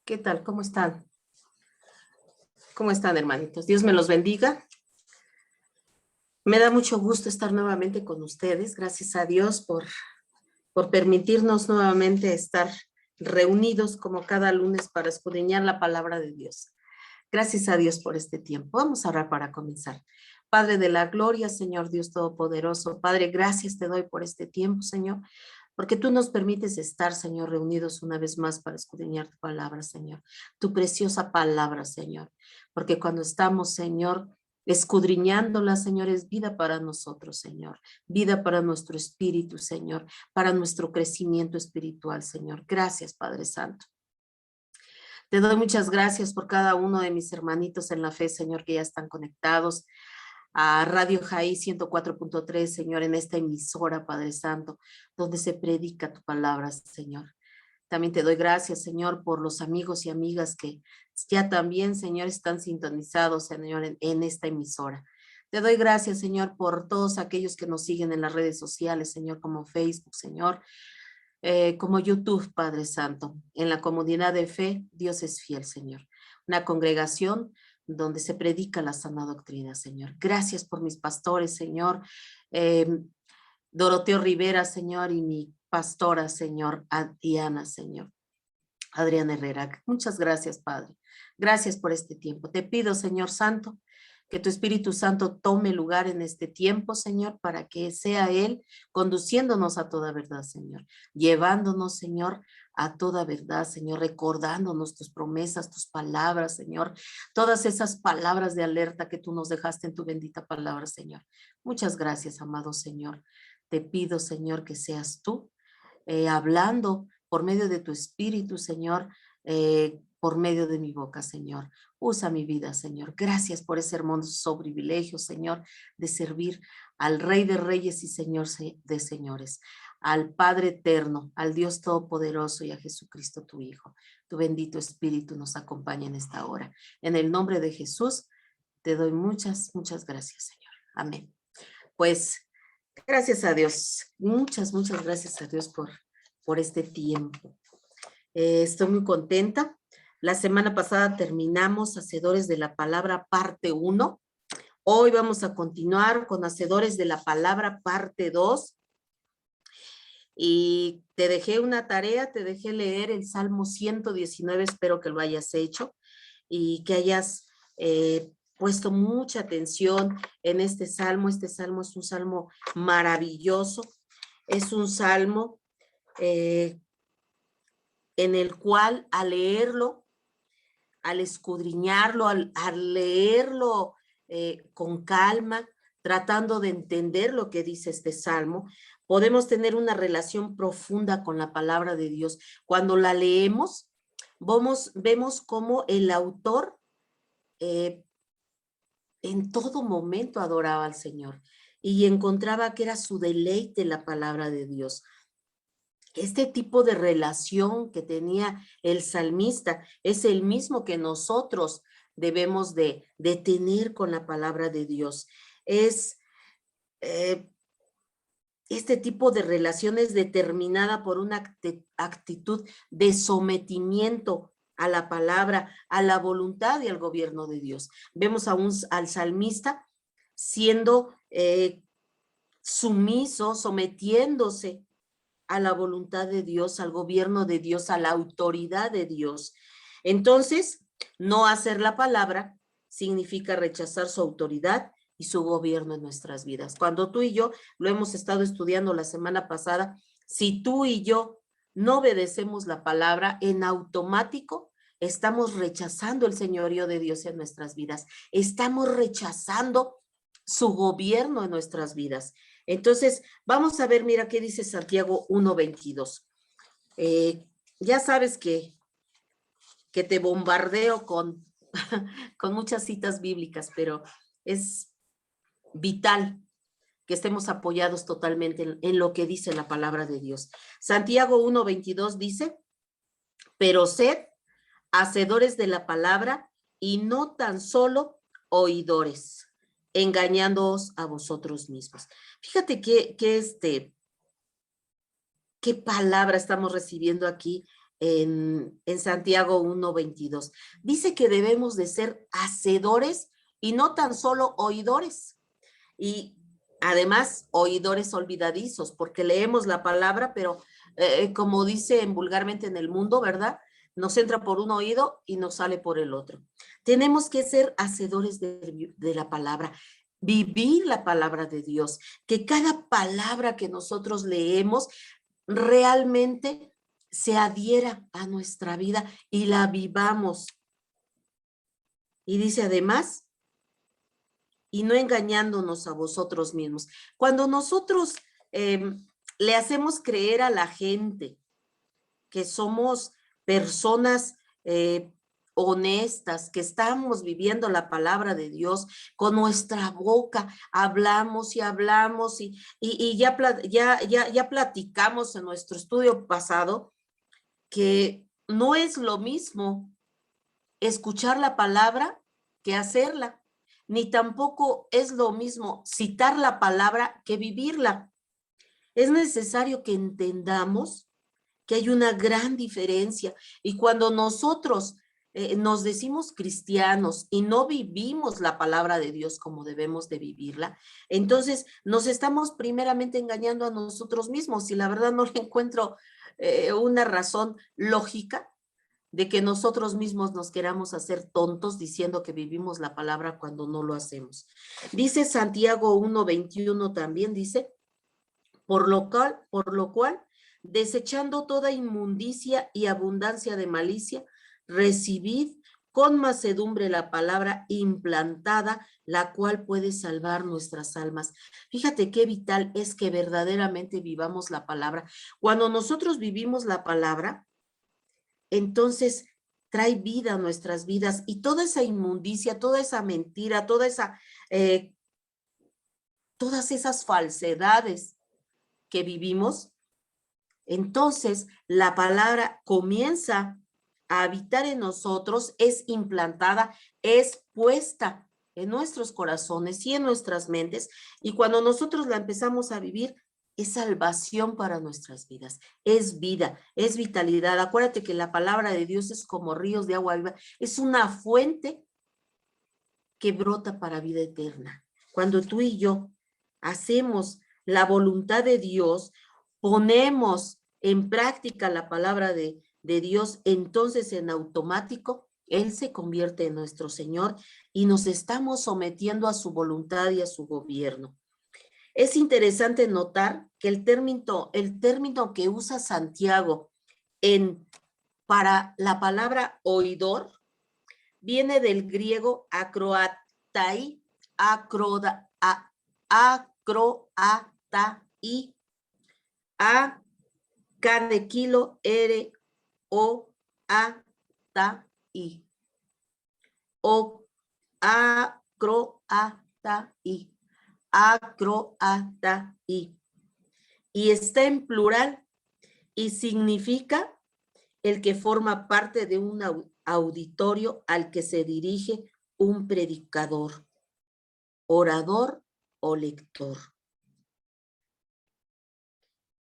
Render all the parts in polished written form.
¿Qué tal? ¿Cómo están? ¿Cómo están, hermanitos? Dios me los bendiga. Me da mucho gusto estar nuevamente con ustedes. Gracias a Dios por permitirnos nuevamente estar reunidos como cada lunes para escudriñar la palabra de Dios. Gracias a Dios por este tiempo. Vamos a orar para comenzar. Padre de la gloria, Señor Dios Todopoderoso. Padre, gracias te doy por este tiempo, Señor, porque tú nos permites estar, Señor, reunidos una vez más para escudriñar tu palabra, Señor, tu preciosa palabra, Señor, porque cuando estamos, Señor, escudriñándola, Señor, es vida para nosotros, Señor, vida para nuestro espíritu, Señor, para nuestro crecimiento espiritual, Señor. Gracias, Padre Santo. Te doy muchas gracias por cada uno de mis hermanitos en la fe, Señor, que ya están conectados a Radio Jaí 104.3, Señor, en esta emisora, Padre Santo, donde se predica tu palabra, Señor. También te doy gracias, Señor, por los amigos y amigas que ya también, Señor, están sintonizados, Señor, en esta emisora. Te doy gracias, Señor, por todos aquellos que nos siguen en las redes sociales, Señor, como Facebook, Señor, como YouTube, Padre Santo. En la comunidad de fe, Dios es fiel, Señor. Una congregación donde se predica la sana doctrina, Señor. Gracias por mis pastores, Señor. Doroteo Rivera, Señor, y mi pastora, Señor, Diana, Señor. Adriana Herrera. Muchas gracias, Padre. Gracias por este tiempo. Te pido, Señor Santo, que tu Espíritu Santo tome lugar en este tiempo, Señor, para que sea Él conduciéndonos a toda verdad, Señor. Llevándonos, Señor, a toda verdad, Señor, recordándonos tus promesas, tus palabras, Señor. Todas esas palabras de alerta que tú nos dejaste en tu bendita palabra, Señor. Muchas gracias, amado Señor. Te pido, Señor, que seas tú hablando por medio de tu Espíritu, Señor, por medio de mi boca, Señor. Usa mi vida, Señor. Gracias por ese hermoso privilegio, Señor, de servir al Rey de Reyes y Señor de Señores, al Padre Eterno, al Dios Todopoderoso y a Jesucristo, tu Hijo. Tu bendito Espíritu nos acompaña en esta hora. En el nombre de Jesús, te doy muchas, muchas gracias, Señor. Amén. Pues, gracias a Dios. Muchas, muchas gracias a Dios por este tiempo. Estoy muy contenta. La semana pasada terminamos Hacedores de la Palabra, parte 1. Hoy vamos a continuar con Hacedores de la Palabra, parte 2. Y te dejé una tarea, te dejé leer el Salmo 119, espero que lo hayas hecho y que hayas puesto mucha atención en este salmo. Este salmo es un salmo maravilloso, es un salmo en el cual al leerlo, al escudriñarlo, al leerlo con calma, tratando de entender lo que dice este salmo, podemos tener una relación profunda con la palabra de Dios. Cuando la leemos, vemos cómo el autor en todo momento adoraba al Señor y encontraba que era su deleite la palabra de Dios. Este tipo de relación que tenía el salmista es el mismo que nosotros debemos de tener con la palabra de Dios. Es este tipo de relación es determinada por una actitud de sometimiento a la palabra, a la voluntad y al gobierno de Dios. Vemos al salmista siendo sumiso, sometiéndose a la voluntad de Dios, al gobierno de Dios, a la autoridad de Dios. Entonces, no hacer la palabra significa rechazar su autoridad y su gobierno en nuestras vidas. Cuando tú y yo lo hemos estado estudiando la semana pasada, si tú y yo no obedecemos la palabra, en automático estamos rechazando el señorío de Dios en nuestras vidas. Estamos rechazando su gobierno en nuestras vidas. Entonces, vamos a ver, mira qué dice Santiago 1:22. Ya sabes que te bombardeo con muchas citas bíblicas, pero es vital que estemos apoyados totalmente en lo que dice la palabra de Dios. Santiago 1:22 dice, pero sed hacedores de la palabra y no tan solo oidores, engañándoos a vosotros mismos. Fíjate qué palabra estamos recibiendo aquí en Santiago 1:22. Dice que debemos de ser hacedores y no tan solo oidores. Y además, oidores olvidadizos, porque leemos la palabra, pero como dicen vulgarmente en el mundo, ¿verdad? Nos entra por un oído y nos sale por el otro. Tenemos que ser hacedores de la palabra, vivir la palabra de Dios, que cada palabra que nosotros leemos realmente se adhiera a nuestra vida y la vivamos. Y dice además, y no engañándonos a vosotros mismos. Cuando nosotros le hacemos creer a la gente que somos personas honestas, que estamos viviendo la palabra de Dios, con nuestra boca hablamos y hablamos y ya platicamos en nuestro estudio pasado que no es lo mismo escuchar la palabra que hacerla, ni tampoco es lo mismo citar la palabra que vivirla. Es necesario que entendamos que hay una gran diferencia y cuando nosotros nos decimos cristianos y no vivimos la palabra de Dios como debemos de vivirla, entonces nos estamos primeramente engañando a nosotros mismos y la verdad no le encuentro una razón lógica de que nosotros mismos nos queramos hacer tontos diciendo que vivimos la palabra cuando no lo hacemos. Dice Santiago 1:21 también, dice, por lo cual, desechando toda inmundicia y abundancia de malicia, recibid con mansedumbre la palabra implantada, la cual puede salvar nuestras almas. Fíjate qué vital es que verdaderamente vivamos la palabra. Cuando nosotros vivimos la palabra, entonces trae vida a nuestras vidas y toda esa inmundicia, toda esa mentira, todas esas falsedades que vivimos, entonces la palabra comienza a habitar en nosotros, es implantada, es puesta en nuestros corazones y en nuestras mentes, y cuando nosotros la empezamos a vivir, es salvación para nuestras vidas, es vida, es vitalidad. Acuérdate que la palabra de Dios es como ríos de agua viva, es una fuente que brota para vida eterna. Cuando tú y yo hacemos la voluntad de Dios, ponemos en práctica la palabra de Dios, entonces en automático Él se convierte en nuestro Señor y nos estamos sometiendo a su voluntad y a su gobierno. Es interesante notar que el término que usa Santiago para la palabra oidor viene del griego acroatai, a K de kilo, R, O, A, ta, I. O, acroatai. Acroatai. Y está en plural y significa el que forma parte de un auditorio al que se dirige un predicador, orador o lector.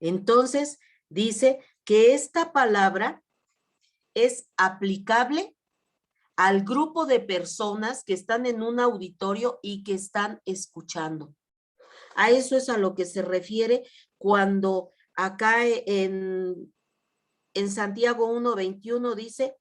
Entonces, dice que esta palabra es aplicable al grupo de personas que están en un auditorio y que están escuchando. A eso es a lo que se refiere cuando acá en Santiago 1:21 dice,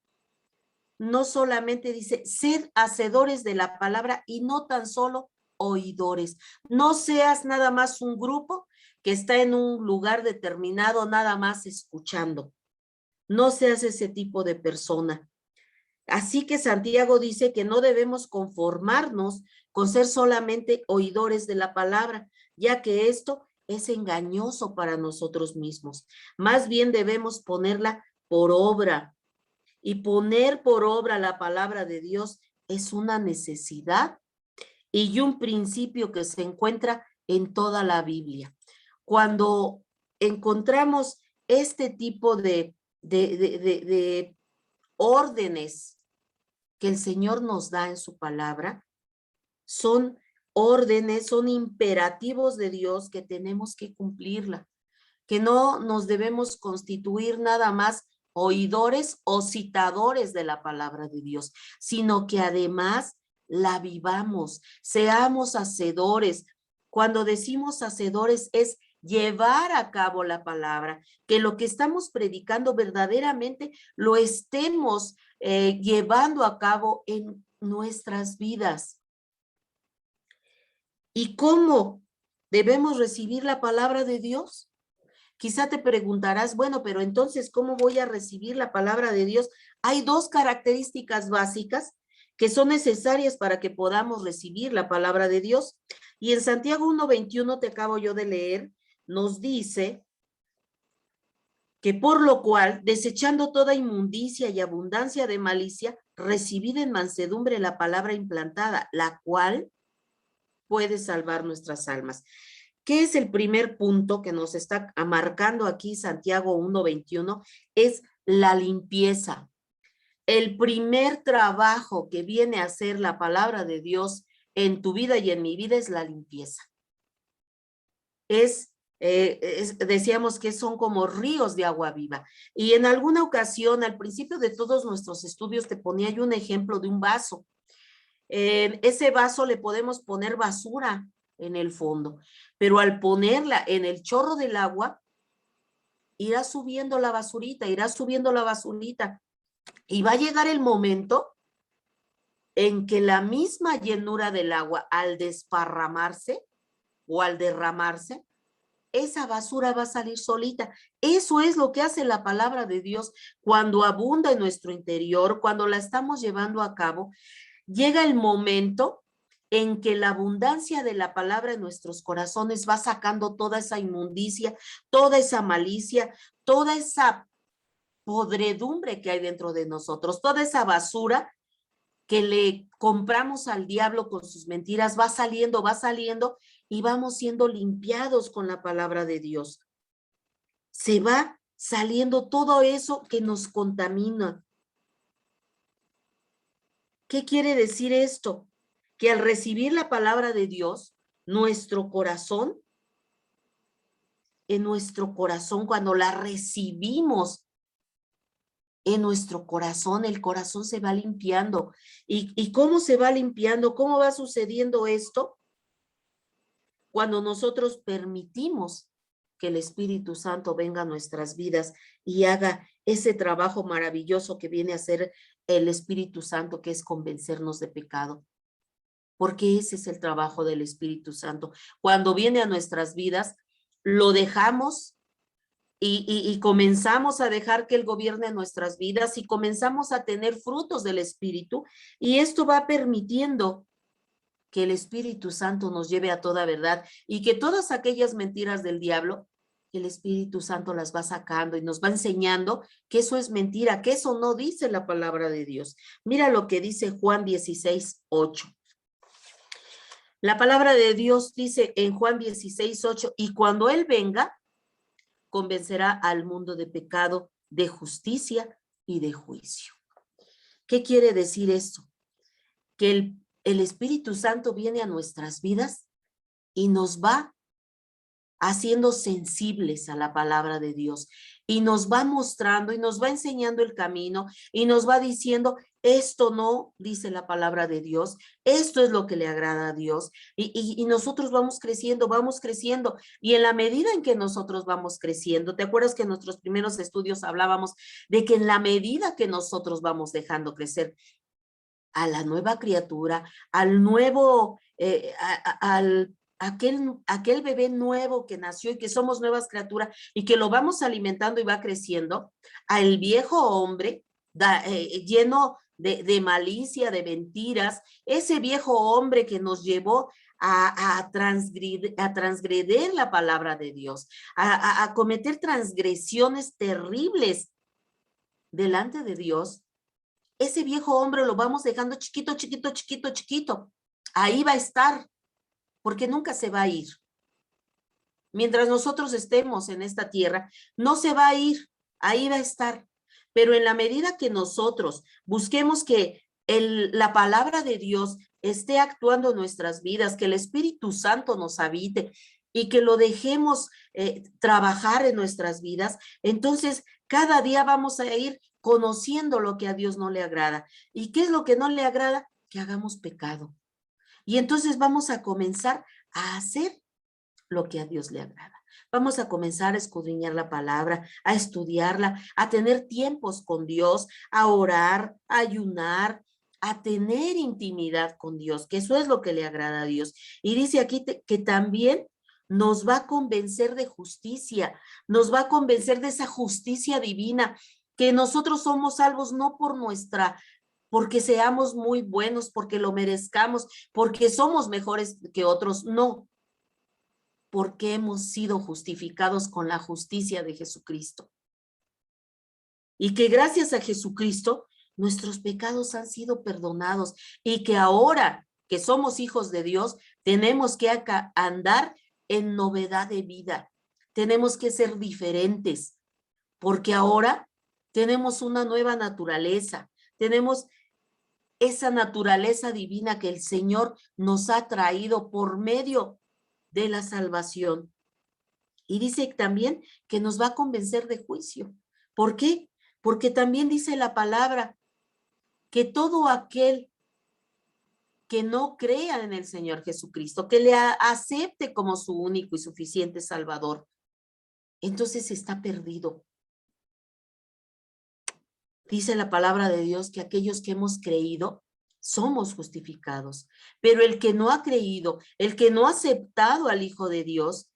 no solamente dice, sed hacedores de la palabra y no tan solo oidores. No seas nada más un grupo que está en un lugar determinado, nada más escuchando. No seas ese tipo de persona. Así que Santiago dice que no debemos conformarnos con ser solamente oidores de la palabra, ya que esto es engañoso para nosotros mismos. Más bien debemos ponerla por obra. Y poner por obra la palabra de Dios es una necesidad y un principio que se encuentra en toda la Biblia. Cuando encontramos este tipo de órdenes que el Señor nos da en su palabra, son órdenes, son imperativos de Dios que tenemos que cumplirla, que no nos debemos constituir nada más oidores o citadores de la palabra de Dios, sino que además la vivamos, seamos hacedores. Cuando decimos hacedores es llevar a cabo la palabra, que lo que estamos predicando verdaderamente lo estemos llevando a cabo en nuestras vidas. ¿Y cómo debemos recibir la palabra de Dios? Quizá te preguntarás, bueno, pero entonces, ¿cómo voy a recibir la palabra de Dios? Hay dos características básicas que son necesarias para que podamos recibir la palabra de Dios. Y en Santiago 1:21, te acabo yo de leer, nos dice que por lo cual, desechando toda inmundicia y abundancia de malicia, recibid en mansedumbre la palabra implantada, la cual puede salvar nuestras almas. ¿Qué es el primer punto que nos está marcando aquí Santiago 1:21? Es la limpieza. El primer trabajo que viene a hacer la palabra de Dios en tu vida y en mi vida es la limpieza. Decíamos que son como ríos de agua viva. Y en alguna ocasión, al principio de todos nuestros estudios, te ponía yo un ejemplo de un vaso. En ese vaso le podemos poner basura en el fondo, pero al ponerla en el chorro del agua, irá subiendo la basurita, y va a llegar el momento en que la misma llenura del agua, al desparramarse o al derramarse, esa basura va a salir solita. Eso es lo que hace la palabra de Dios cuando abunda en nuestro interior, cuando la estamos llevando a cabo. Llega el momento en que la abundancia de la palabra en nuestros corazones va sacando toda esa inmundicia, toda esa malicia, toda esa podredumbre que hay dentro de nosotros, toda esa basura que le compramos al diablo con sus mentiras, va saliendo y vamos siendo limpiados con la palabra de Dios. Se va saliendo todo eso que nos contamina. ¿Qué quiere decir esto? Que al recibir la palabra de Dios, nuestro corazón, cuando la recibimos en nuestro corazón, el corazón se va limpiando. ¿Y cómo se va limpiando? ¿Cómo va sucediendo esto? Cuando nosotros permitimos que el Espíritu Santo venga a nuestras vidas y haga ese trabajo maravilloso que viene a hacer el Espíritu Santo, que es convencernos de pecado. Porque ese es el trabajo del Espíritu Santo. Cuando viene a nuestras vidas, lo dejamos y comenzamos a dejar que Él gobierne nuestras vidas y comenzamos a tener frutos del Espíritu, y esto va permitiendo que el Espíritu Santo nos lleve a toda verdad y que todas aquellas mentiras del diablo, el Espíritu Santo las va sacando y nos va enseñando que eso es mentira, que eso no dice la palabra de Dios. Mira lo que dice Juan 16:8. La palabra de Dios dice en Juan 16:8, y cuando Él venga, convencerá al mundo de pecado, de justicia y de juicio. ¿Qué quiere decir esto? Que el Espíritu Santo viene a nuestras vidas y nos va haciendo sensibles a la palabra de Dios y nos va mostrando y nos va enseñando el camino y nos va diciendo, esto no, dice la palabra de Dios, esto es lo que le agrada a Dios, y nosotros vamos creciendo, y en la medida en que nosotros vamos creciendo, ¿te acuerdas que en nuestros primeros estudios hablábamos de que en la medida que nosotros vamos dejando crecer a la nueva criatura, al nuevo, aquel bebé nuevo que nació y que somos nuevas criaturas y que lo vamos alimentando y va creciendo, al viejo hombre lleno de malicia, de mentiras, ese viejo hombre que nos llevó a transgredir la palabra de Dios, a cometer transgresiones terribles delante de Dios. Ese viejo hombre lo vamos dejando chiquito. Ahí va a estar, porque nunca se va a ir. Mientras nosotros estemos en esta tierra, no se va a ir, ahí va a estar. Pero en la medida que nosotros busquemos que la palabra de Dios esté actuando en nuestras vidas, que el Espíritu Santo nos habite y que lo dejemos trabajar en nuestras vidas, entonces cada día vamos a ir conociendo lo que a Dios no le agrada. ¿Y qué es lo que no le agrada? Que hagamos pecado. Y entonces vamos a comenzar a hacer lo que a Dios le agrada. Vamos a comenzar a escudriñar la palabra, a estudiarla, a tener tiempos con Dios, a orar, a ayunar, a tener intimidad con Dios, que eso es lo que le agrada a Dios. Y dice aquí que también nos va a convencer de justicia, nos va a convencer de esa justicia divina, que nosotros somos salvos no por porque seamos muy buenos, porque lo merezcamos, porque somos mejores que otros, no, porque hemos sido justificados con la justicia de Jesucristo. Y que gracias a Jesucristo, nuestros pecados han sido perdonados y que ahora que somos hijos de Dios, tenemos que andar en novedad de vida. Tenemos que ser diferentes, porque ahora tenemos una nueva naturaleza, tenemos esa naturaleza divina que el Señor nos ha traído por medio de la salvación. Y dice también que nos va a convencer de juicio. ¿Por qué? Porque también dice la palabra que todo aquel que no crea en el Señor Jesucristo, que le acepte como su único y suficiente Salvador, entonces está perdido. Dice la palabra de Dios que aquellos que hemos creído somos justificados, pero el que no ha creído, el que no ha aceptado al Hijo de Dios,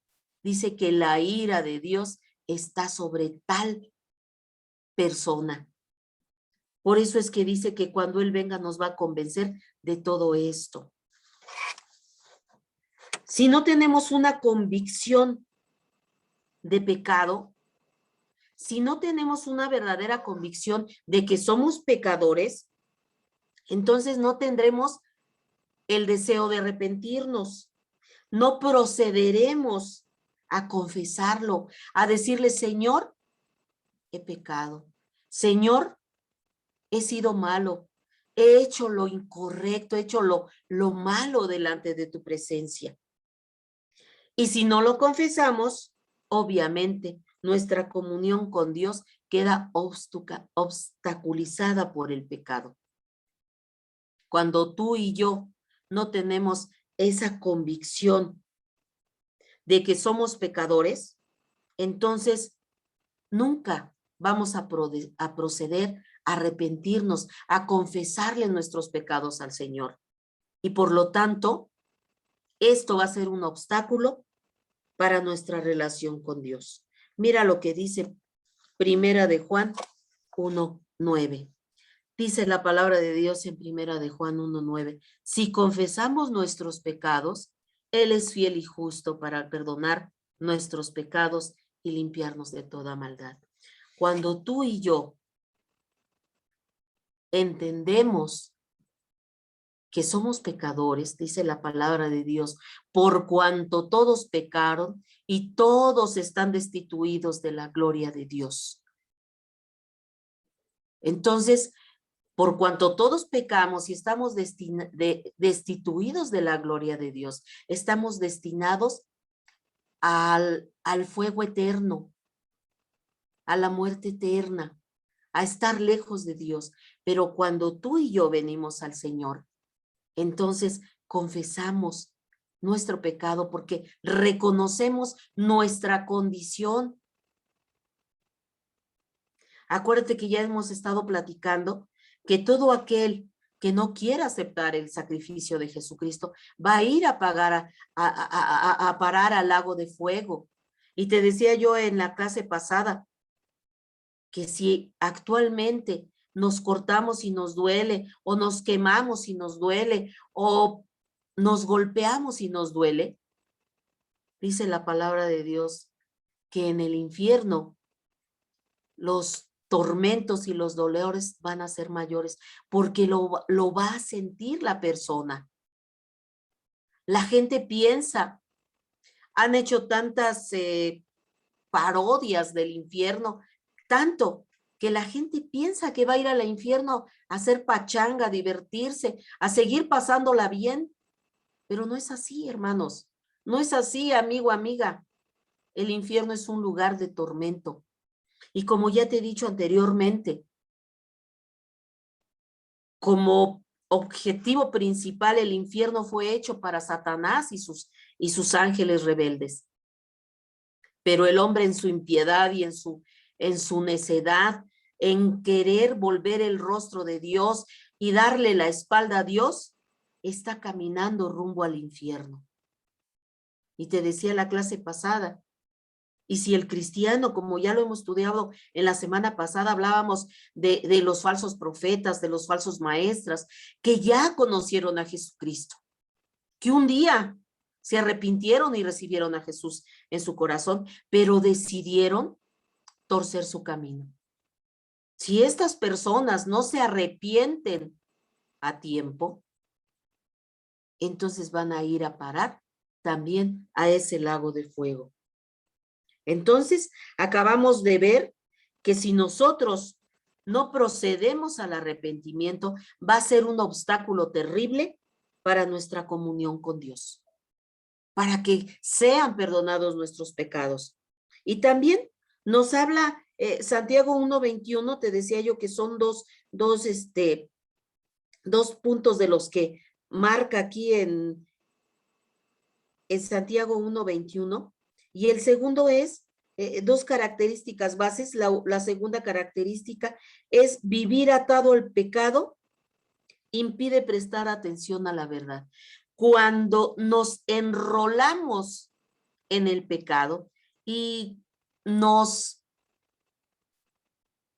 dice que la ira de Dios está sobre tal persona. Por eso es que dice que cuando Él venga nos va a convencer de todo esto. Si no tenemos una convicción de pecado, si no tenemos una verdadera convicción de que somos pecadores, entonces no tendremos el deseo de arrepentirnos, no procederemos a confesarlo, a decirle, Señor, he pecado, Señor, he sido malo, he hecho lo incorrecto, he hecho lo malo delante de tu presencia. Y si no lo confesamos, obviamente nuestra comunión con Dios queda obstaculizada por el pecado. Cuando tú y yo no tenemos esa convicción de que somos pecadores, entonces nunca vamos a proceder a arrepentirnos, a confesarle nuestros pecados al Señor. Y por lo tanto, esto va a ser un obstáculo para nuestra relación con Dios. Mira lo que dice Primera de Juan 1:9. Dice la palabra de Dios en Primera de Juan 1:9. Si confesamos nuestros pecados, Él es fiel y justo para perdonar nuestros pecados y limpiarnos de toda maldad. Cuando tú y yo entendemos que somos pecadores, dice la palabra de Dios, por cuanto todos pecaron y todos están destituidos de la gloria de Dios. Entonces, por cuanto todos pecamos y estamos destituidos de la gloria de Dios, estamos destinados al fuego eterno, a la muerte eterna, a estar lejos de Dios. Pero cuando tú y yo venimos al Señor, entonces confesamos nuestro pecado porque reconocemos nuestra condición. Acuérdate que ya hemos estado platicando que todo aquel que no quiera aceptar el sacrificio de Jesucristo va a ir a parar al lago de fuego. Y te decía yo en la clase pasada que si actualmente nos cortamos y nos duele, o nos quemamos y nos duele, o nos golpeamos y nos duele, dice la palabra de Dios que en el infierno los tormentos y los dolores van a ser mayores, porque lo va a sentir la persona. La gente piensa, han hecho tantas parodias del infierno, tanto que la gente piensa que va a ir al infierno a hacer pachanga, a divertirse, a seguir pasándola bien, pero no es así, hermanos. No es así, amigo, amiga. El infierno es un lugar de tormento. Y como ya te he dicho anteriormente, como objetivo principal, el infierno fue hecho para Satanás y sus ángeles rebeldes. Pero el hombre en su impiedad y en su necedad, en querer volver el rostro de Dios y darle la espalda a Dios, está caminando rumbo al infierno. Y te decía la clase pasada, y si el cristiano, como ya lo hemos estudiado en la semana pasada, hablábamos de los falsos profetas, de los falsos maestros, que ya conocieron a Jesucristo, que un día se arrepintieron y recibieron a Jesús en su corazón, pero decidieron torcer su camino. Si estas personas no se arrepienten a tiempo, entonces van a ir a parar también a ese lago de fuego. Entonces, acabamos de ver que si nosotros no procedemos al arrepentimiento, va a ser un obstáculo terrible para nuestra comunión con Dios, para que sean perdonados nuestros pecados. Y también nos habla Santiago 1:21, te decía yo que son dos puntos de los que marca aquí en Santiago 1:21, y el segundo es dos características bases. La segunda característica es vivir atado al pecado, impide prestar atención a la verdad. Cuando nos enrolamos en el pecado y nos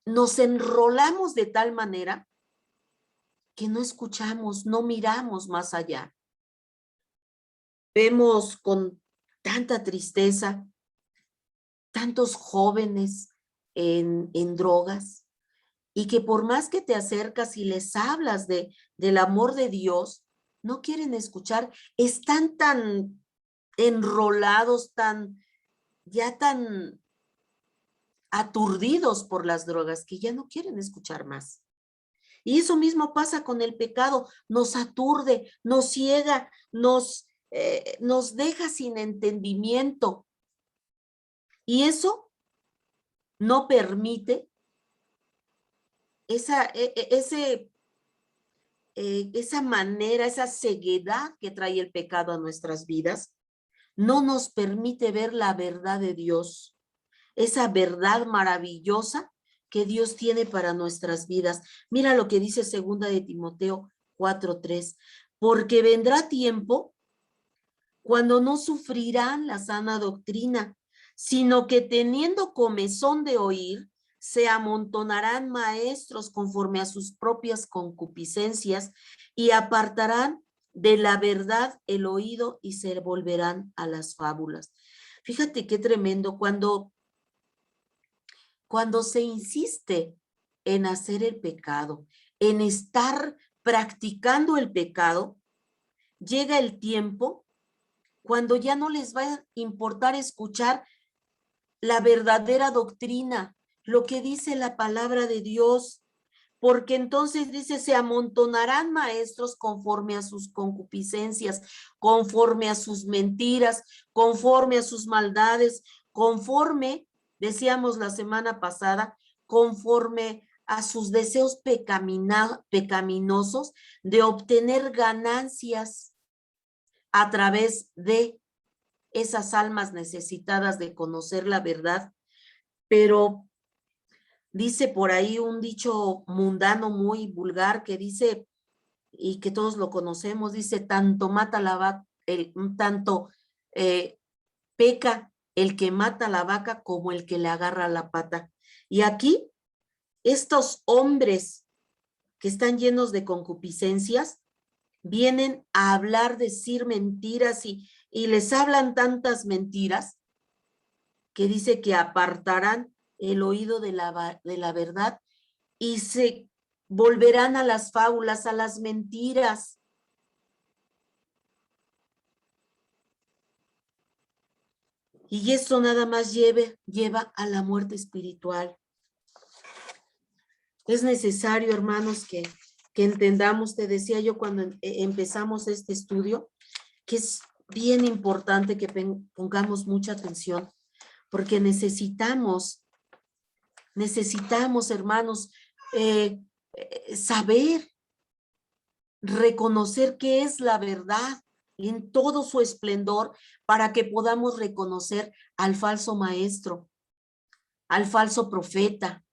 enrolamos de tal manera que no escuchamos, no miramos más allá. Vemos con tanta tristeza tantos jóvenes en drogas, y que por más que te acercas y les hablas del amor de Dios, no quieren escuchar, están tan enrolados, ya tan aturdidos por las drogas que ya no quieren escuchar más. Y eso mismo pasa con el pecado, nos aturde, nos ciega, nos deja sin entendimiento. Y eso no permite esa manera, esa ceguedad que trae el pecado a nuestras vidas, no nos permite ver la verdad de Dios, esa verdad maravillosa que Dios tiene para nuestras vidas. Mira lo que dice 2 de Timoteo 4:3, porque vendrá tiempo cuando no sufrirán la sana doctrina, sino que teniendo comezón de oír, se amontonarán maestros conforme a sus propias concupiscencias y apartarán de la verdad el oído y se volverán a las fábulas. Fíjate qué tremendo cuando se insiste en hacer el pecado, en estar practicando el pecado, llega el tiempo cuando ya no les va a importar escuchar la verdadera doctrina, lo que dice la palabra de Dios, porque entonces dice, se amontonarán maestros conforme a sus concupiscencias, conforme a sus mentiras, conforme a sus maldades, conforme, decíamos la semana pasada, conforme a sus deseos pecaminosos de obtener ganancias a través de esas almas necesitadas de conocer la verdad. Pero dice por ahí un dicho mundano muy vulgar que dice, y que todos lo conocemos, dice, tanto mata la vaca, tanto peca el que mata la vaca como el que le agarra la pata. Y aquí, estos hombres que están llenos de concupiscencias, vienen a hablar, decir mentiras y les hablan tantas mentiras que dice que apartarán el oído de la verdad y se volverán a las fábulas, a las mentiras. Y eso nada más lleva a la muerte espiritual. Es necesario, hermanos, que entendamos, te decía yo cuando empezamos este estudio, que es bien importante que pongamos mucha atención, porque necesitamos, hermanos, saber, reconocer qué es la verdad en todo su esplendor para que podamos reconocer al falso maestro, al falso profeta,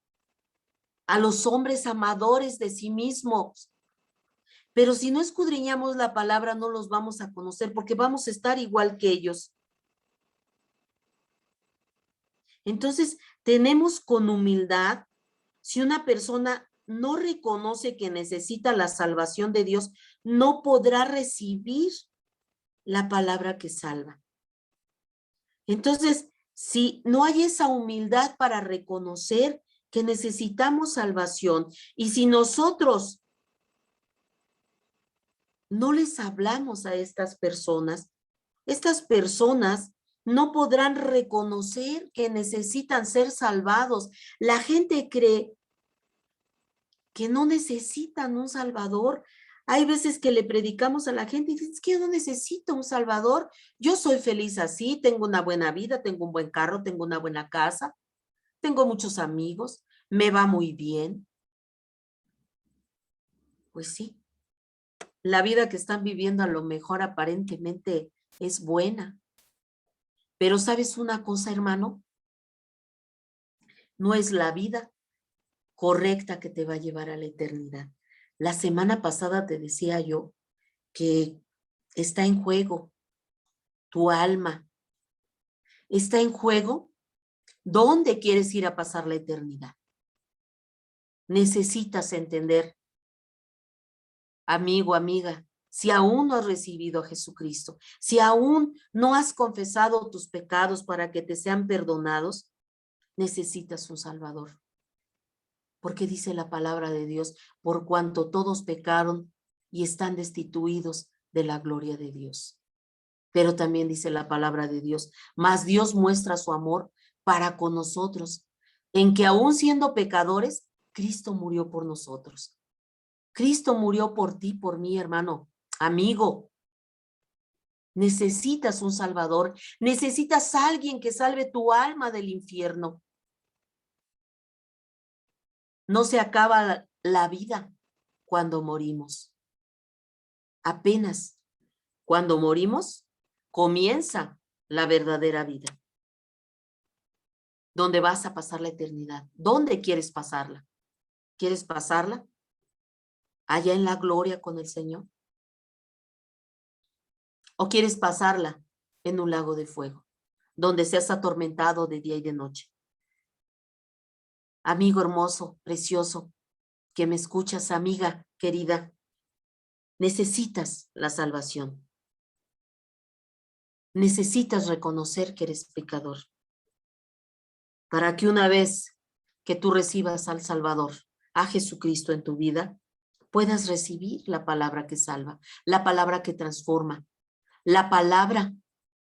a los hombres amadores de sí mismos. Pero si no escudriñamos la palabra, no los vamos a conocer porque vamos a estar igual que ellos. Entonces, tenemos con humildad, si una persona no reconoce que necesita la salvación de Dios, no podrá recibir la palabra que salva. Entonces, si no hay esa humildad para reconocer que necesitamos salvación, y si nosotros no les hablamos a estas personas no podrán reconocer que necesitan ser salvados. La gente cree que no necesitan un salvador. Hay veces que le predicamos a la gente y dicen, es que yo no necesito un salvador. Yo soy feliz así, tengo una buena vida, tengo un buen carro, tengo una buena casa, tengo muchos amigos, me va muy bien. Pues sí, la vida que están viviendo a lo mejor aparentemente es buena. Pero ¿sabes una cosa, hermano? No es la vida correcta que te va a llevar a la eternidad. La semana pasada te decía yo que está en juego tu alma. Está en juego dónde quieres ir a pasar la eternidad. Necesitas entender, amigo, amiga, si aún no has recibido a Jesucristo, si aún no has confesado tus pecados para que te sean perdonados, necesitas un Salvador. Porque dice la palabra de Dios, por cuanto todos pecaron y están destituidos de la gloria de Dios. Pero también dice la palabra de Dios, mas Dios muestra su amor para con nosotros, en que aún siendo pecadores, Cristo murió por nosotros. Cristo murió por ti, por mí, hermano, amigo. Necesitas un Salvador, necesitas a alguien que salve tu alma del infierno. No se acaba la vida cuando morimos. Apenas cuando morimos, comienza la verdadera vida. ¿Dónde vas a pasar la eternidad? ¿Dónde quieres pasarla? ¿Quieres pasarla allá en la gloria con el Señor? ¿O quieres pasarla en un lago de fuego, donde seas atormentado de día y de noche? Amigo hermoso, precioso, que me escuchas, amiga querida, necesitas la salvación. Necesitas reconocer que eres pecador, para que una vez que tú recibas al Salvador, a Jesucristo en tu vida, puedas recibir la palabra que salva, la palabra que transforma, la palabra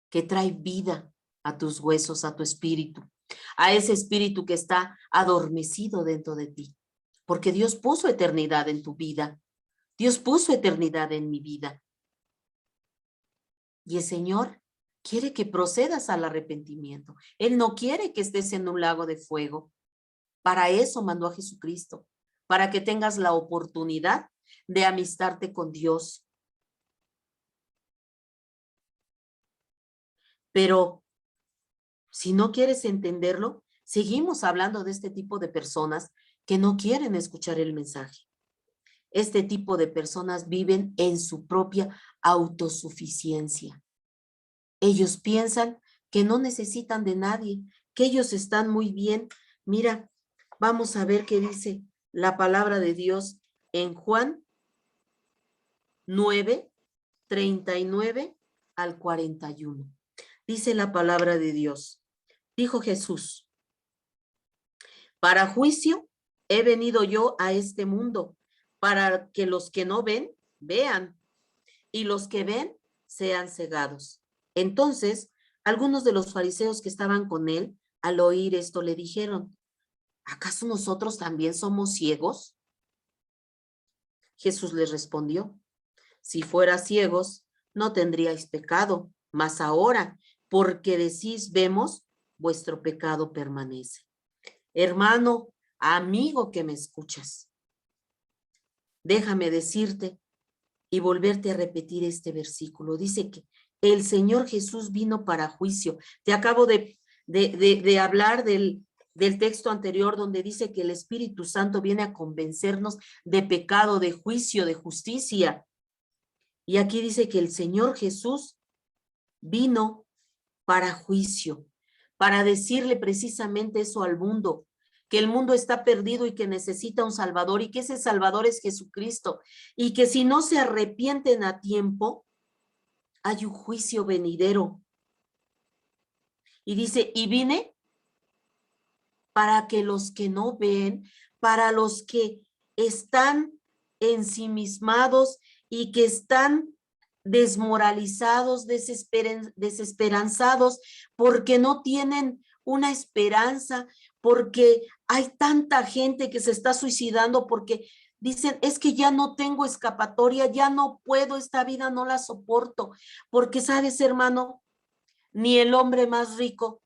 que trae vida a tus huesos, a tu espíritu, a ese espíritu que está adormecido dentro de ti, porque Dios puso eternidad en tu vida, Dios puso eternidad en mi vida. Y el Señor quiere que procedas al arrepentimiento. Él no quiere que estés en un lago de fuego. Para eso mandó a Jesucristo, para que tengas la oportunidad de amistarte con Dios. Pero si no quieres entenderlo, seguimos hablando de este tipo de personas que no quieren escuchar el mensaje. Este tipo de personas viven en su propia autosuficiencia. Ellos piensan que no necesitan de nadie, que ellos están muy bien. Mira, vamos a ver qué dice la palabra de Dios en Juan 9, 39 al 41. Dice la palabra de Dios. Dijo Jesús, para juicio he venido yo a este mundo, para que los que no ven, vean, y los que ven, sean cegados. Entonces, algunos de los fariseos que estaban con él, al oír esto, le dijeron, ¿acaso nosotros también somos ciegos? Jesús les respondió, si fueras ciegos, no tendríais pecado, mas ahora, porque decís, vemos, vuestro pecado permanece. Hermano, amigo que me escuchas, déjame decirte y volverte a repetir este versículo. Dice que el Señor Jesús vino para juicio. Te acabo de hablar del texto anterior donde dice que el Espíritu Santo viene a convencernos de pecado, de juicio, de justicia. Y aquí dice que el Señor Jesús vino para juicio, para decirle precisamente eso al mundo, que el mundo está perdido y que necesita un Salvador y que ese Salvador es Jesucristo y que si no se arrepienten a tiempo, hay un juicio venidero. Y dice, y vine para que los que no ven, para los que están ensimismados y que están desmoralizados, desesperanzados, porque no tienen una esperanza, porque hay tanta gente que se está suicidando, porque dicen, es que ya no tengo escapatoria, ya no puedo, esta vida no la soporto, porque sabes, hermano, ni el hombre más rico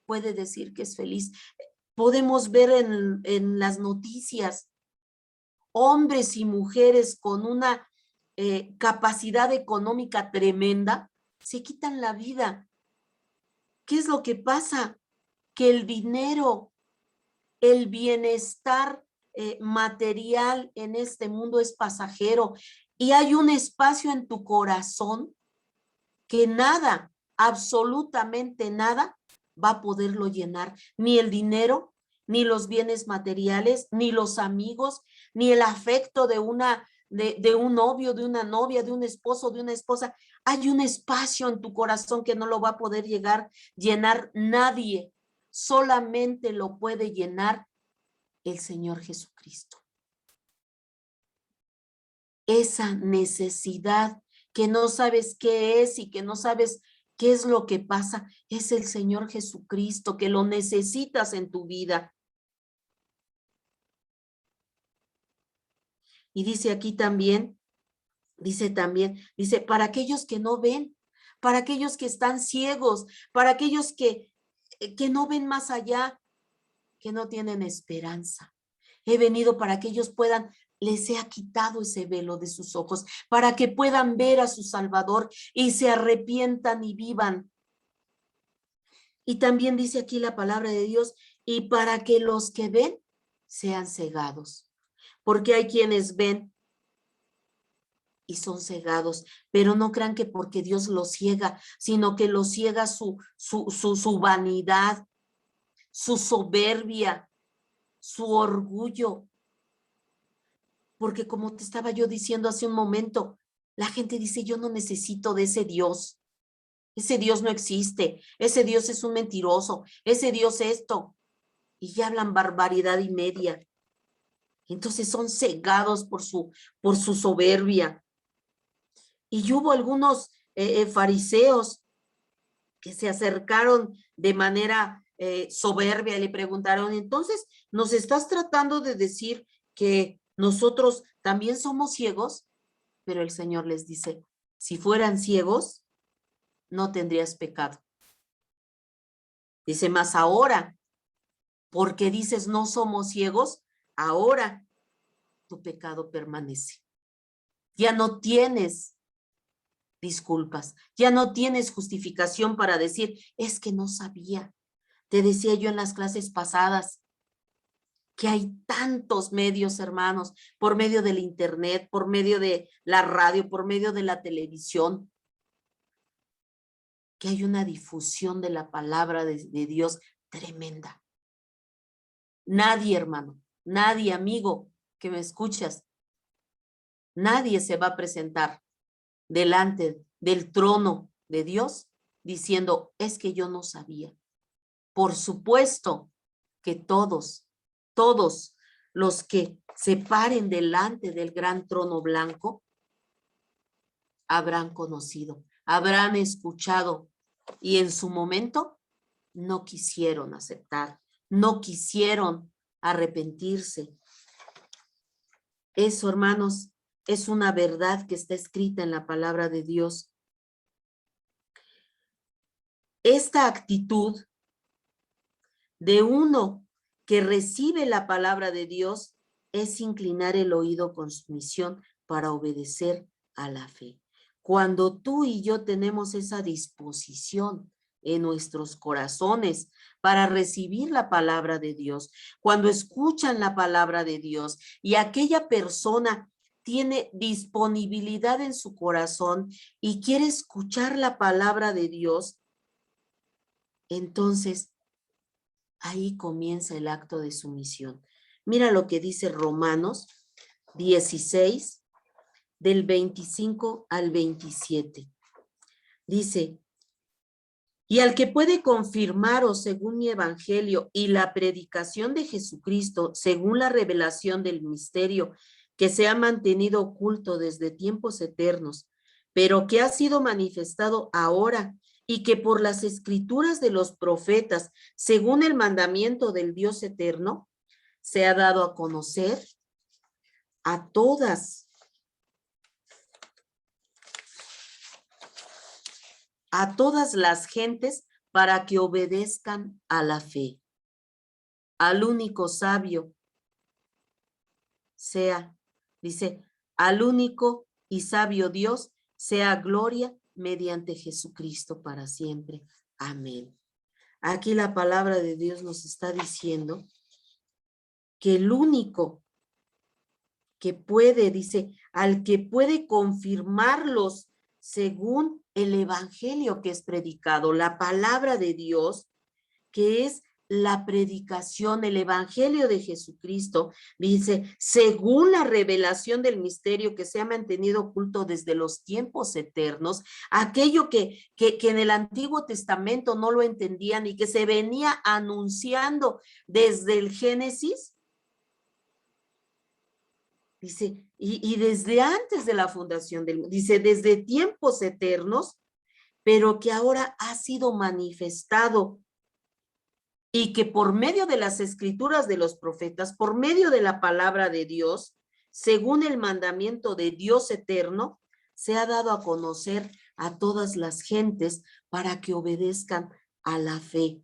puede decir que es feliz. Podemos ver en las noticias hombres y mujeres con una capacidad económica tremenda, se quitan la vida. ¿Qué es lo que pasa? Que el dinero, el bienestar material en este mundo es pasajero y hay un espacio en tu corazón que nada, absolutamente nada, va a poderlo llenar, ni el dinero, ni los bienes materiales, ni los amigos, ni el afecto de un novio, de una novia, de un esposo, de una esposa. Hay un espacio en tu corazón que no lo va a poder llenar nadie. Solamente lo puede llenar el Señor Jesucristo. Esa necesidad que no sabes qué es y que no sabes qué es lo que pasa, es el Señor Jesucristo, que lo necesitas en tu vida. Y dice aquí también, dice, para aquellos que no ven, para aquellos que están ciegos, para aquellos que no ven más allá, que no tienen esperanza. He venido para que ellos puedan, les he quitado ese velo de sus ojos, para que puedan ver a su Salvador y se arrepientan y vivan. Y también dice aquí la palabra de Dios, y para que los que ven sean cegados, porque hay quienes ven y son cegados, pero no crean que porque Dios los ciega, sino que los ciega su vanidad, su soberbia, su orgullo. Porque como te estaba yo diciendo hace un momento, la gente dice, yo no necesito de ese Dios no existe, ese Dios es un mentiroso, ese Dios esto, y ya hablan barbaridad y media. Entonces son cegados por su soberbia. Y hubo algunos fariseos que se acercaron de manera soberbia y le preguntaron, entonces, ¿nos estás tratando de decir que nosotros también somos ciegos? Pero el Señor les dice, si fueran ciegos, no tendrías pecado. Dice, más ahora, porque dices no somos ciegos, ahora tu pecado permanece. Ya no tienes disculpas, ya no tienes justificación para decir, es que no sabía. Te decía yo en las clases pasadas que hay tantos medios, hermanos, por medio del internet, por medio de la radio, por medio de la televisión, que hay una difusión de la palabra de Dios tremenda. Nadie, hermano, nadie, amigo, que me escuchas, nadie se va a presentar delante del trono de Dios diciendo, es que yo no sabía. Por supuesto que todos los que se paren delante del gran trono blanco habrán conocido, habrán escuchado y en su momento no quisieron aceptar, no quisieron arrepentirse. Eso, hermanos, es una verdad que está escrita en la palabra de Dios. esta actitud de uno que recibe la palabra de Dios es inclinar el oído con sumisión para obedecer a la fe. Cuando tú y yo tenemos esa disposición en nuestros corazones para recibir la palabra de Dios, cuando escuchan la palabra de Dios y aquella persona tiene disponibilidad en su corazón y quiere escuchar la palabra de Dios, entonces ahí comienza el acto de sumisión. Mira lo que dice Romanos 16, del 25 al 27. Dice, y al que puede confirmaros según mi evangelio y la predicación de Jesucristo, según la revelación del misterio que se ha mantenido oculto desde tiempos eternos, pero que ha sido manifestado ahora y que por las escrituras de los profetas, según el mandamiento del Dios eterno, se ha dado a conocer a todas las gentes para que obedezcan a la fe. Al único sabio dice, al único y sabio Dios sea gloria mediante Jesucristo para siempre. Amén. Aquí la palabra de Dios nos está diciendo que el único que puede, dice, al que puede confirmarlos según el evangelio que es predicado, la palabra de Dios, que es la predicación, el evangelio de Jesucristo, dice, según la revelación del misterio que se ha mantenido oculto desde los tiempos eternos, aquello que en el Antiguo Testamento no lo entendían y que se venía anunciando desde el Génesis. Dice, y desde antes de la fundación del mundo, dice, desde tiempos eternos, pero que ahora ha sido manifestado y que por medio de las escrituras de los profetas, por medio de la palabra de Dios, según el mandamiento de Dios eterno, se ha dado a conocer a todas las gentes para que obedezcan a la fe.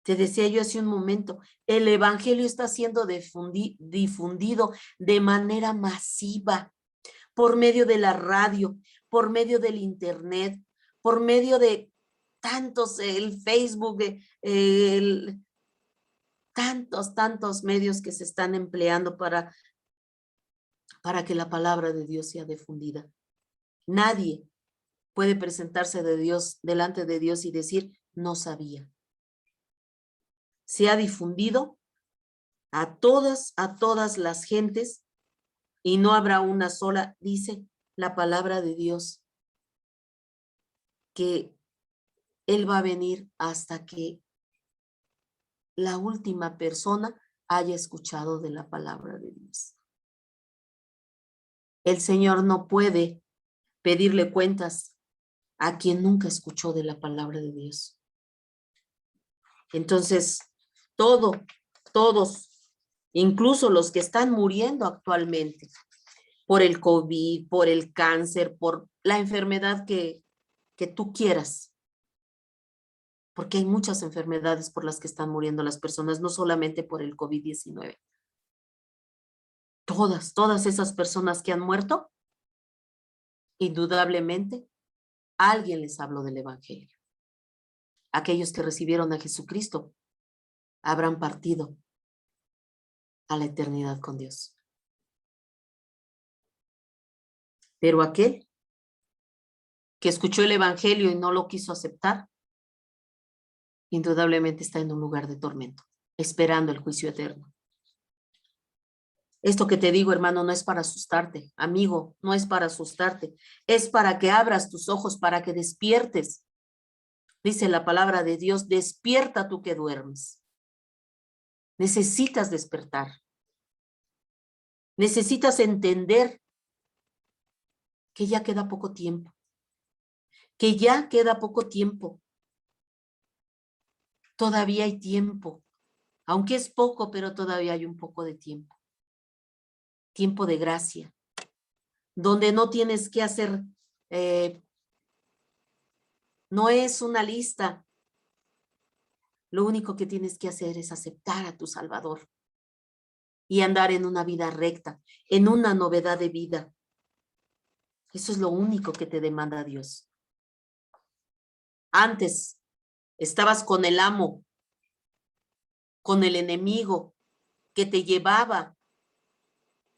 Te decía yo hace un momento, el evangelio está siendo difundido de manera masiva por medio de la radio, por medio del internet, por medio de tantos, el Facebook, tantos medios que se están empleando para que la palabra de Dios sea difundida. Nadie puede presentarse delante de Dios y decir, no sabía. Se ha difundido a todas las gentes y no habrá una sola, dice la palabra de Dios, que Él va a venir hasta que la última persona haya escuchado de la palabra de Dios. El Señor no puede pedirle cuentas a quien nunca escuchó de la palabra de Dios. Entonces, todos, incluso los que están muriendo actualmente por el COVID, por el cáncer, por la enfermedad que tú quieras, porque hay muchas enfermedades por las que están muriendo las personas, no solamente por el COVID-19. Todas esas personas que han muerto, indudablemente, alguien les habló del evangelio. Aquellos que recibieron a Jesucristo habrán partido a la eternidad con Dios. Pero aquel que escuchó el evangelio y no lo quiso aceptar, indudablemente está en un lugar de tormento, esperando el juicio eterno. Esto que te digo, hermano, no es para asustarte, amigo, no es para asustarte, es para que abras tus ojos, para que despiertes. Dice la palabra de Dios, despierta tú que duermes. Necesitas despertar. Necesitas entender que ya queda poco tiempo. Que ya queda poco tiempo. Todavía hay tiempo. Aunque es poco, pero todavía hay un poco de tiempo. Tiempo de gracia. Donde no tienes que hacer No es una lista. Lo único que tienes que hacer es aceptar a tu Salvador y andar en una vida recta, en una novedad de vida. Eso es lo único que te demanda Dios. Antes estabas con el amo, con el enemigo que te llevaba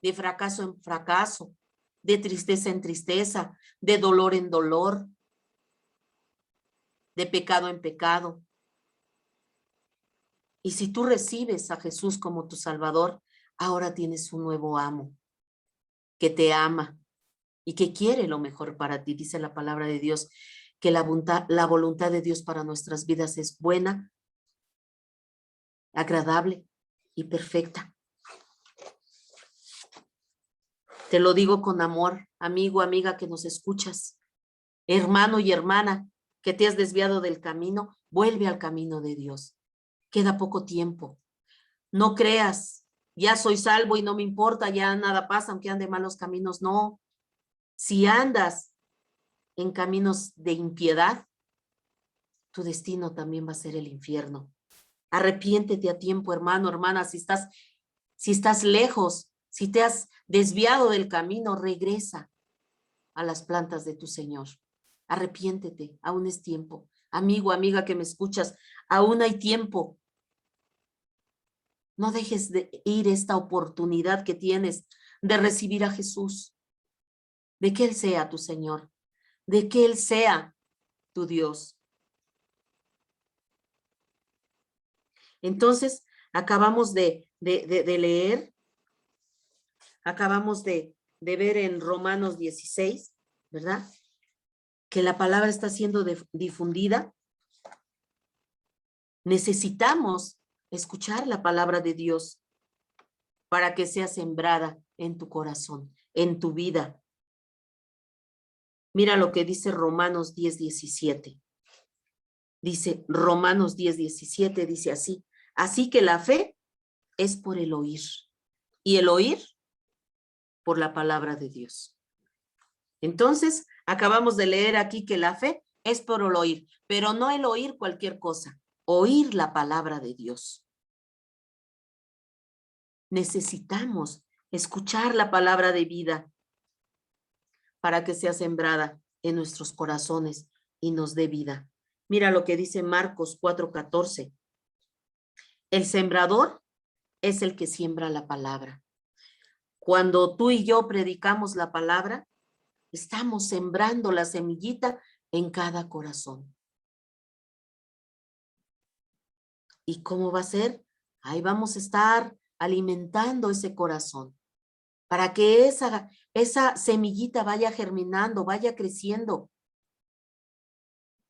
de fracaso en fracaso, de tristeza en tristeza, de dolor en dolor, de pecado en pecado. Y si tú recibes a Jesús como tu Salvador, ahora tienes un nuevo amo que te ama y que quiere lo mejor para ti. Dice la palabra de Dios que la voluntad de Dios para nuestras vidas es buena, agradable y perfecta. Te lo digo con amor, amigo, amiga que nos escuchas, hermano y hermana que te has desviado del camino, vuelve al camino de Dios. Queda poco tiempo. No creas, ya soy salvo y no me importa, ya nada pasa, aunque ande malos caminos. No, si andas en caminos de impiedad, tu destino también va a ser el infierno. Arrepiéntete a tiempo, hermano, hermana, si estás lejos, si te has desviado del camino, regresa a las plantas de tu Señor. Arrepiéntete, aún es tiempo. Amigo, amiga que me escuchas, aún hay tiempo. No dejes de ir esta oportunidad que tienes de recibir a Jesús, de que Él sea tu Señor, de que Él sea tu Dios. Entonces, acabamos de leer, acabamos de ver en Romanos 16, ¿verdad? Que la palabra está siendo difundida. Necesitamos escuchar la palabra de Dios para que sea sembrada en tu corazón, en tu vida. Mira lo que dice Romanos 10:17. Dice Romanos 10:17, dice así. Así que la fe es por el oír y el oír por la palabra de Dios. Entonces, acabamos de leer aquí que la fe es por el oír, pero no el oír cualquier cosa, oír la palabra de Dios. Necesitamos escuchar la palabra de vida para que sea sembrada en nuestros corazones y nos dé vida. Mira lo que dice Marcos 4:14. El sembrador es el que siembra la palabra. Cuando tú y yo predicamos la palabra, estamos sembrando la semillita en cada corazón. ¿Y cómo va a ser? Ahí vamos a estar alimentando ese corazón para que esa semillita vaya germinando, vaya creciendo.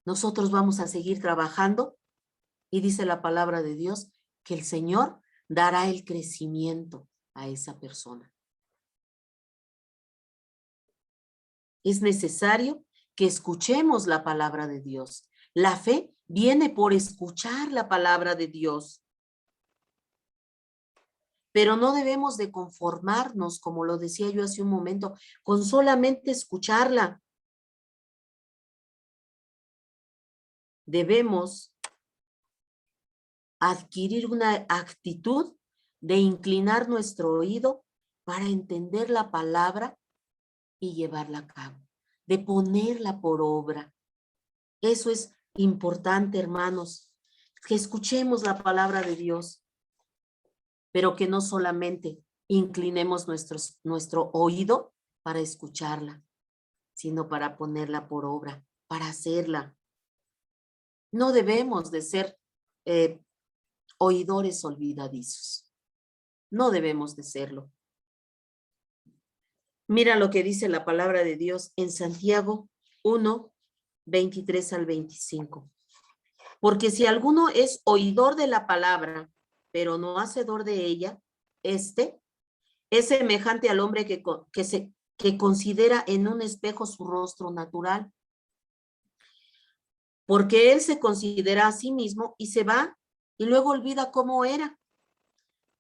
Nosotros vamos a seguir trabajando y dice la palabra de Dios que el Señor dará el crecimiento a esa persona. Es necesario que escuchemos la palabra de Dios. La fe viene por escuchar la palabra de Dios. Pero no debemos de conformarnos, como lo decía yo hace un momento, con solamente escucharla. Debemos adquirir una actitud de inclinar nuestro oído para entender la palabra y llevarla a cabo, de ponerla por obra. Eso es importante, hermanos, que escuchemos la palabra de Dios, pero que no solamente inclinemos nuestro oído para escucharla, sino para ponerla por obra, para hacerla. No debemos de ser oidores olvidadizos. No debemos de serlo. Mira lo que dice la palabra de Dios en Santiago 1:23-25. Porque si alguno es oidor de la palabra, pero no hacedor de ella, este es semejante al hombre que considera en un espejo su rostro natural. Porque él se considera a sí mismo y se va y luego olvida cómo era.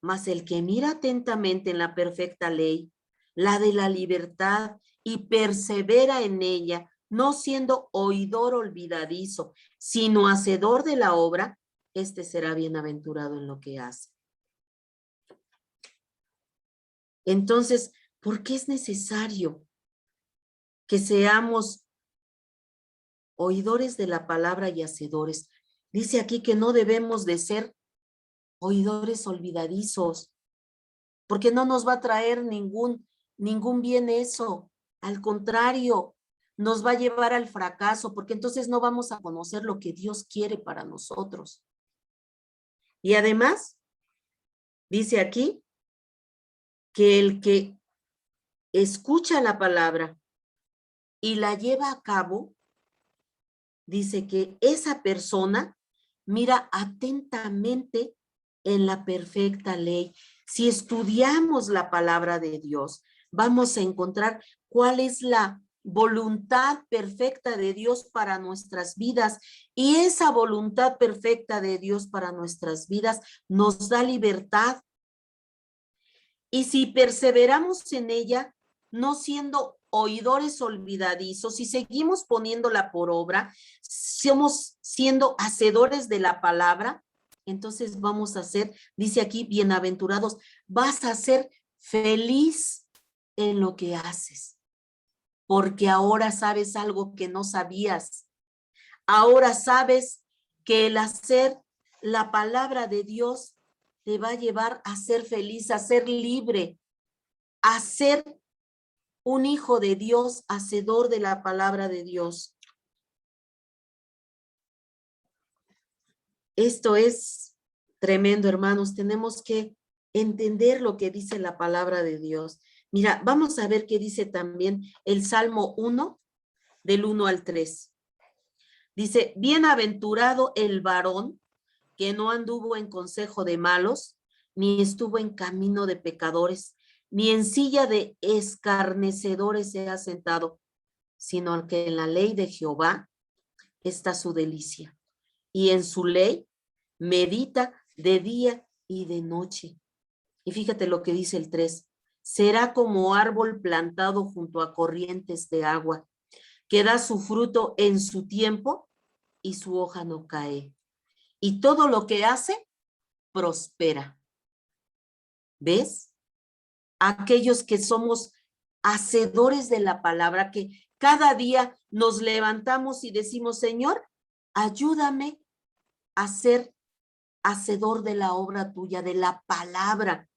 Mas el que mira atentamente en la perfecta ley, la de la libertad, y persevera en ella, no siendo oidor olvidadizo, sino hacedor de la obra, este será bienaventurado en lo que hace. Entonces, ¿por qué es necesario que seamos oidores de la palabra y hacedores? Dice aquí que no debemos de ser oidores olvidadizos, porque no nos va a traer ningún bien eso. Al contrario, nos va a llevar al fracaso, porque entonces no vamos a conocer lo que Dios quiere para nosotros. Y además, dice aquí que el que escucha la palabra y la lleva a cabo, dice que esa persona mira atentamente en la perfecta ley. Si estudiamos la palabra de Dios, vamos a encontrar cuál es la voluntad perfecta de Dios para nuestras vidas. Y esa voluntad perfecta de Dios para nuestras vidas nos da libertad. Y si perseveramos en ella, no siendo oidores olvidadizos, y seguimos poniéndola por obra, somos siendo hacedores de la palabra, entonces vamos a ser, dice aquí, bienaventurados, vas a ser feliz en lo que haces, porque ahora sabes algo que no sabías. Ahora sabes que el hacer la palabra de Dios te va a llevar a ser feliz, a ser libre, a ser un hijo de Dios, hacedor de la palabra de Dios. Esto es tremendo, hermanos. Tenemos que entender lo que dice la palabra de Dios. Mira, vamos a ver qué dice también el Salmo 1, del 1 al 3. Dice, bienaventurado el varón que no anduvo en consejo de malos, ni estuvo en camino de pecadores, ni en silla de escarnecedores se ha sentado, sino que en la ley de Jehová está su delicia, y en su ley medita de día y de noche. Y fíjate lo que dice el 3, será como árbol plantado junto a corrientes de agua, que da su fruto en su tiempo y su hoja no cae. Y todo lo que hace, prospera. ¿Ves? Aquellos que somos hacedores de la palabra, que cada día nos levantamos y decimos, Señor, ayúdame a ser hacedor de la obra tuya, de la palabra,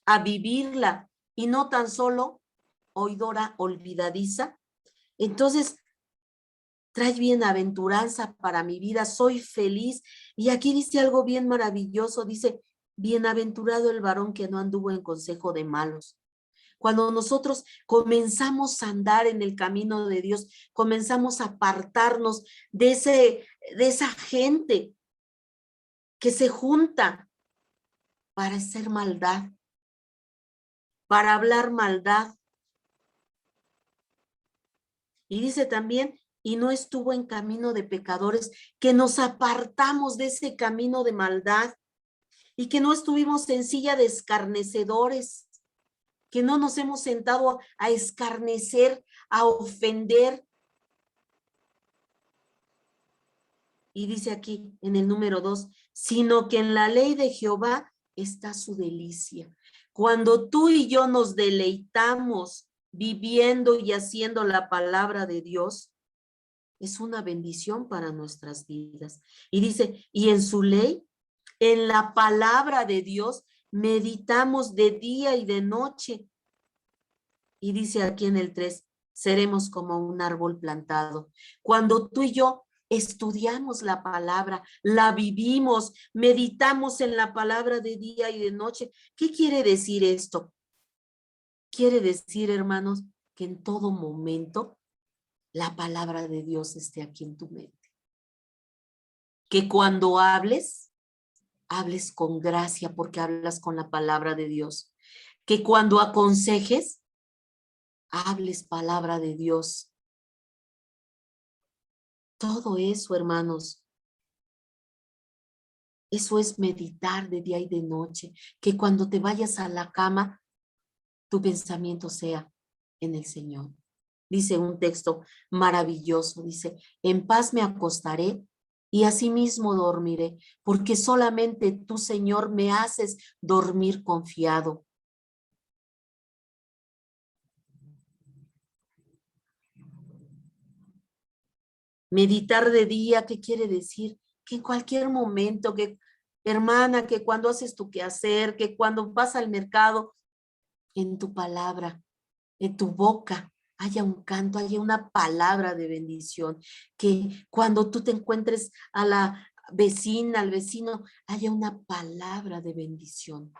a vivirla y no tan solo oidora olvidadiza. Entonces, trae bienaventuranza para mi vida, soy feliz. Y aquí dice algo bien maravilloso, dice, bienaventurado el varón que no anduvo en consejo de malos. Cuando nosotros comenzamos a andar en el camino de Dios, comenzamos a apartarnos de esa gente que se junta para hacer maldad, para hablar maldad. Y dice también, y no estuvo en camino de pecadores, que nos apartamos de ese camino de maldad y que no estuvimos en silla de escarnecedores, que no nos hemos sentado a escarnecer, a ofender. Y dice aquí en el número 2, sino que en la ley de Jehová está su delicia. Cuando tú y yo nos deleitamos viviendo y haciendo la palabra de Dios, es una bendición para nuestras vidas. Y dice, y en su ley, en la palabra de Dios, meditamos de día y de noche. Y dice aquí en el 3, seremos como un árbol plantado. Cuando tú y yo estudiamos la palabra, la vivimos, meditamos en la palabra de día y de noche. ¿Qué quiere decir esto? Quiere decir, hermanos, que en todo momento la palabra de Dios esté aquí en tu mente. Que cuando hables, hables con gracia porque hablas con la palabra de Dios. Que cuando aconsejes, hables palabra de Dios. Todo eso, hermanos, eso es meditar de día y de noche. Que cuando te vayas a la cama, tu pensamiento sea en el Señor. Dice un texto maravilloso, dice, en paz me acostaré y asimismo dormiré, porque solamente tú, Señor, me haces dormir confiado. Meditar de día, ¿qué quiere decir? Que en cualquier momento, que hermana, que cuando haces tu quehacer, que cuando vas al mercado, en tu palabra, en tu boca, haya un canto, haya una palabra de bendición, que cuando tú te encuentres a la vecina, al vecino, haya una palabra de bendición,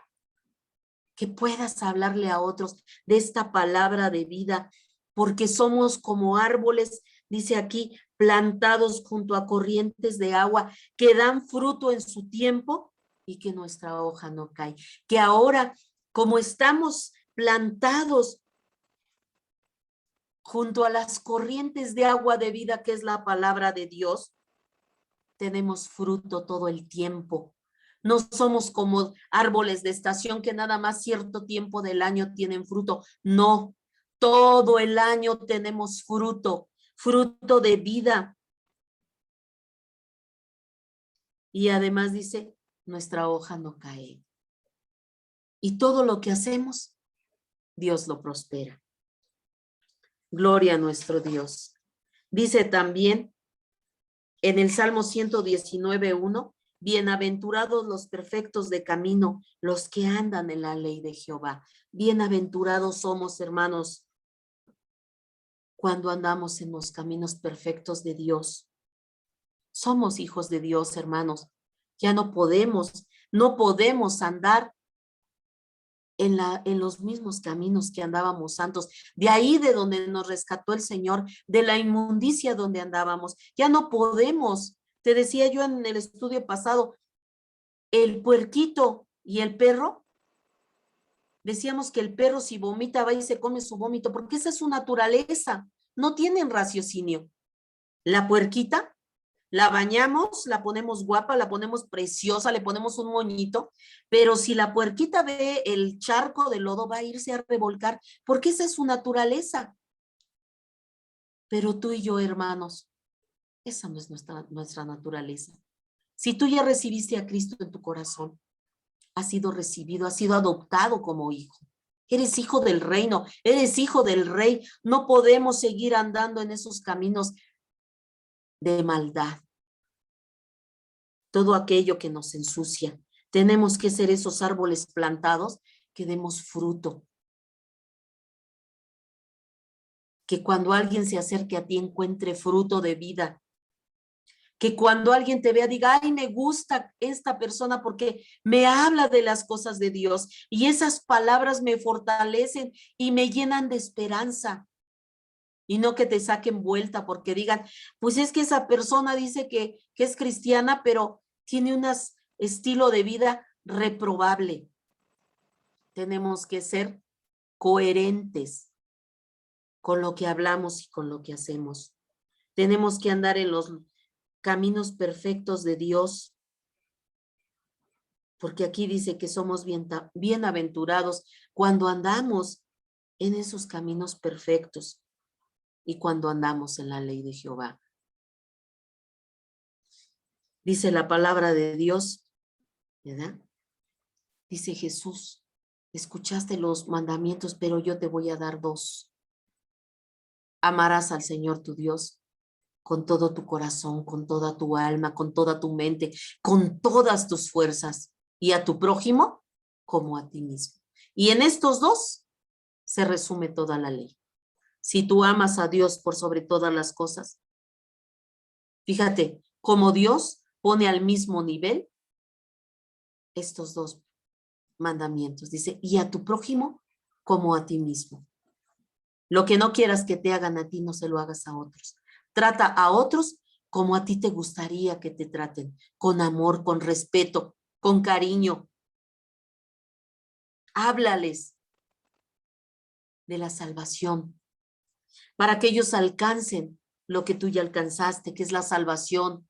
que puedas hablarle a otros de esta palabra de vida, porque somos como árboles, dice aquí, plantados junto a corrientes de agua, que dan fruto en su tiempo y que nuestra hoja no cae. Que ahora, como estamos plantados junto a las corrientes de agua de vida, que es la palabra de Dios, tenemos fruto todo el tiempo. No somos como árboles de estación que nada más cierto tiempo del año tienen fruto. No, todo el año tenemos fruto, fruto de vida. Y además dice, nuestra hoja no cae. Y todo lo que hacemos, Dios lo prospera. Gloria a nuestro Dios. Dice también en el Salmo 119:1, bienaventurados los perfectos de camino, los que andan en la ley de Jehová. Bienaventurados somos, hermanos, cuando andamos en los caminos perfectos de Dios. Somos hijos de Dios, hermanos. Ya no podemos andar en los mismos caminos que andábamos santos. De ahí de donde nos rescató el Señor, de la inmundicia donde andábamos. Ya no podemos. Te decía yo en el estudio pasado, el puerquito y el perro, decíamos que el perro si vomita va y se come su vómito, porque esa es su naturaleza. No tienen raciocinio. La puerquita, la bañamos, la ponemos guapa, la ponemos preciosa, le ponemos un moñito, pero si la puerquita ve el charco de lodo, va a irse a revolcar, porque esa es su naturaleza. Pero tú y yo, hermanos, esa no es nuestra naturaleza. Si tú ya recibiste a Cristo en tu corazón, has sido recibido, has sido adoptado como hijo. Eres hijo del reino, eres hijo del rey. No podemos seguir andando en esos caminos de maldad. Todo aquello que nos ensucia. Tenemos que ser esos árboles plantados que demos fruto. Que cuando alguien se acerque a ti encuentre fruto de vida. Que cuando alguien te vea diga, ay, me gusta esta persona porque me habla de las cosas de Dios. Y esas palabras me fortalecen y me llenan de esperanza. Y no que te saquen vuelta porque digan, pues es que esa persona dice que es cristiana, pero tiene un estilo de vida reprobable. Tenemos que ser coherentes con lo que hablamos y con lo que hacemos. Tenemos que andar en los caminos perfectos de Dios, porque aquí dice que somos bienaventurados cuando andamos en esos caminos perfectos y cuando andamos en la ley de Jehová. Dice la palabra de Dios, ¿verdad? Dice Jesús, escuchaste los mandamientos, pero yo te voy a dar dos. Amarás al Señor tu Dios con todo tu corazón, con toda tu alma, con toda tu mente, con todas tus fuerzas, y a tu prójimo como a ti mismo. Y en estos dos se resume toda la ley. Si tú amas a Dios por sobre todas las cosas, fíjate, como Dios pone al mismo nivel estos dos mandamientos. Dice, y a tu prójimo como a ti mismo. Lo que no quieras que te hagan a ti, no se lo hagas a otros. Trata a otros como a ti te gustaría que te traten, con amor, con respeto, con cariño. Háblales de la salvación para que ellos alcancen lo que tú ya alcanzaste, que es la salvación,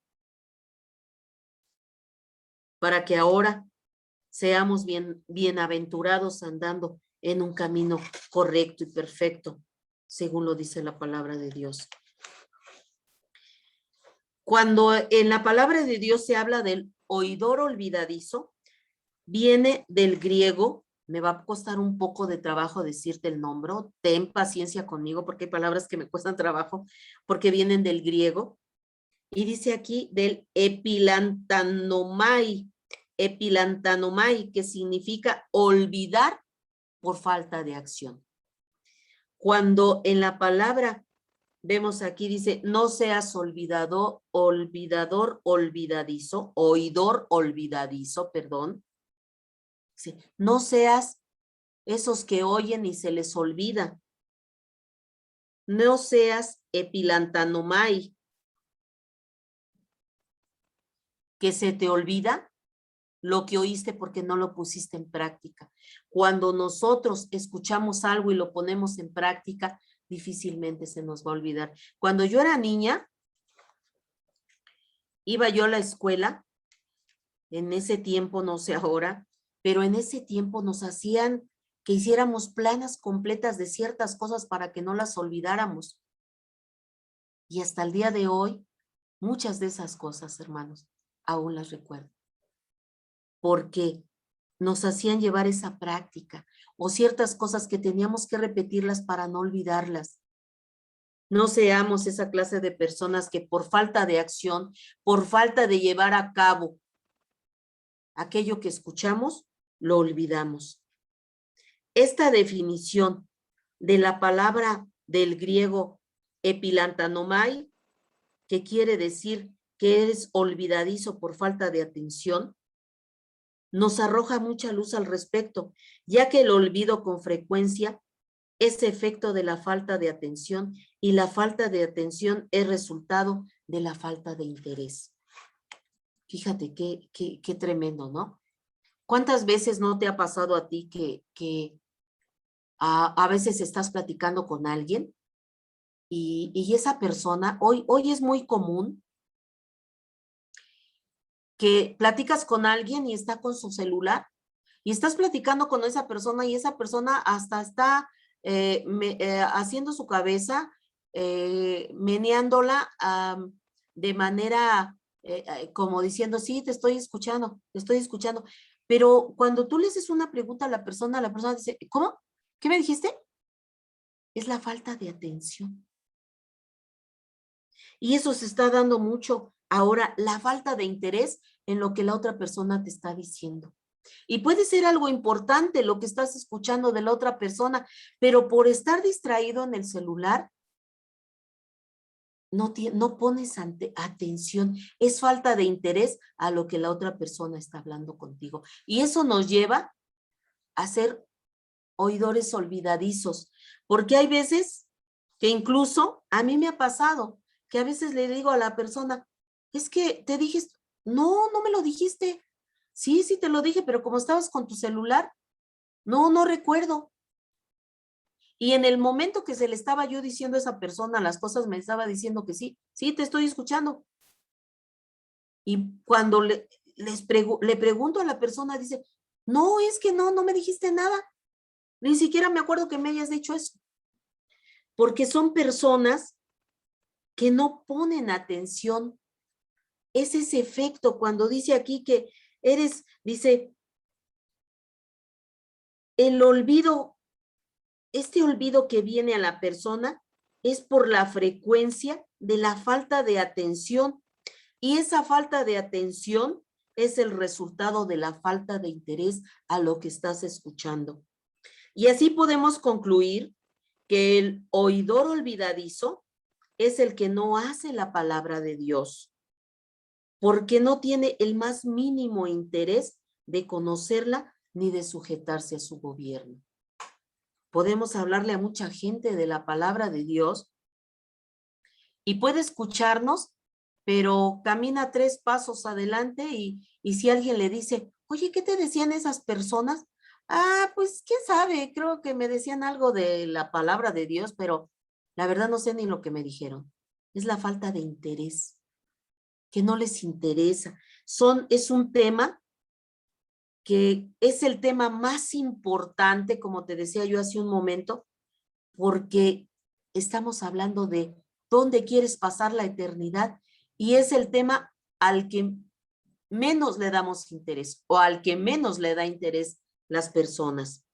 para que ahora seamos bienaventurados andando en un camino correcto y perfecto. según lo dice la palabra de Dios. Cuando en la palabra de Dios se habla del oidor olvidadizo, viene del griego, me va a costar un poco de trabajo decirte el nombre, ten paciencia conmigo porque hay palabras que me cuestan trabajo porque vienen del griego, y dice aquí del epilantanomai, que significa olvidar por falta de acción. Cuando en la palabra vemos aquí, dice, no seas olvidador, oidor olvidadizo, perdón. Sí, no seas esos que oyen y se les olvida. No seas epilantanomai, que se te olvida lo que oíste porque no lo pusiste en práctica. Cuando nosotros escuchamos algo y lo ponemos en práctica, difícilmente se nos va a olvidar. Cuando yo era niña, iba yo a la escuela, en ese tiempo, no sé ahora, pero en ese tiempo nos hacían que hiciéramos planas completas de ciertas cosas para que no las olvidáramos. Y hasta el día de hoy, muchas de esas cosas, hermanos, aún las recuerdo. Porque nos hacían llevar esa práctica o ciertas cosas que teníamos que repetirlas para no olvidarlas. No seamos esa clase de personas que por falta de acción, por falta de llevar a cabo aquello que escuchamos, lo olvidamos. Esta definición de la palabra del griego epilantanomai, que quiere decir que eres olvidadizo por falta de atención, nos arroja mucha luz al respecto, ya que el olvido con frecuencia es efecto de la falta de atención y la falta de atención es resultado de la falta de interés. Fíjate qué tremendo, ¿no? ¿Cuántas veces no te ha pasado a ti que a veces estás platicando con alguien y esa persona, hoy es muy común que platicas con alguien y está con su celular y estás platicando con esa persona y esa persona hasta está haciendo su cabeza, meneándola de manera como diciendo, sí, te estoy escuchando, pero cuando tú le haces una pregunta a la persona dice, ¿cómo? ¿Qué me dijiste? Es la falta de atención. Y eso se está dando mucho ahora, la falta de interés en lo que la otra persona te está diciendo. Y puede ser algo importante lo que estás escuchando de la otra persona, pero por estar distraído en el celular, no pones atención. Es falta de interés a lo que la otra persona está hablando contigo. Y eso nos lleva a ser oidores olvidadizos, porque hay veces que incluso a mí me ha pasado que a veces le digo a la persona, es que te dije, no me lo dijiste. Sí, te lo dije, pero como estabas con tu celular, no recuerdo. Y en el momento que se le estaba yo diciendo a esa persona las cosas, me estaba diciendo que sí, te estoy escuchando. Y cuando le pregunto a la persona, dice, no, es que no me dijiste nada. Ni siquiera me acuerdo que me hayas dicho eso. Porque son personas que no ponen atención. Es ese efecto cuando dice aquí que dice, el olvido, este olvido que viene a la persona es por la frecuencia de la falta de atención. Y esa falta de atención es el resultado de la falta de interés a lo que estás escuchando. Y así podemos concluir que el oidor olvidadizo es el que no hace la palabra de Dios, porque no tiene el más mínimo interés de conocerla ni de sujetarse a su gobierno. Podemos hablarle a mucha gente de la palabra de Dios y puede escucharnos, pero camina 3 pasos adelante y si alguien le dice, oye, ¿qué te decían esas personas? Pues, ¿quién sabe? Creo que me decían algo de la palabra de Dios, pero la verdad no sé ni lo que me dijeron. Es la falta de interés, que no les interesa. Es un tema que es el tema más importante, como te decía yo hace un momento, porque estamos hablando de dónde quieres pasar la eternidad y es el tema al que menos le damos interés o al que menos le da interés las personas.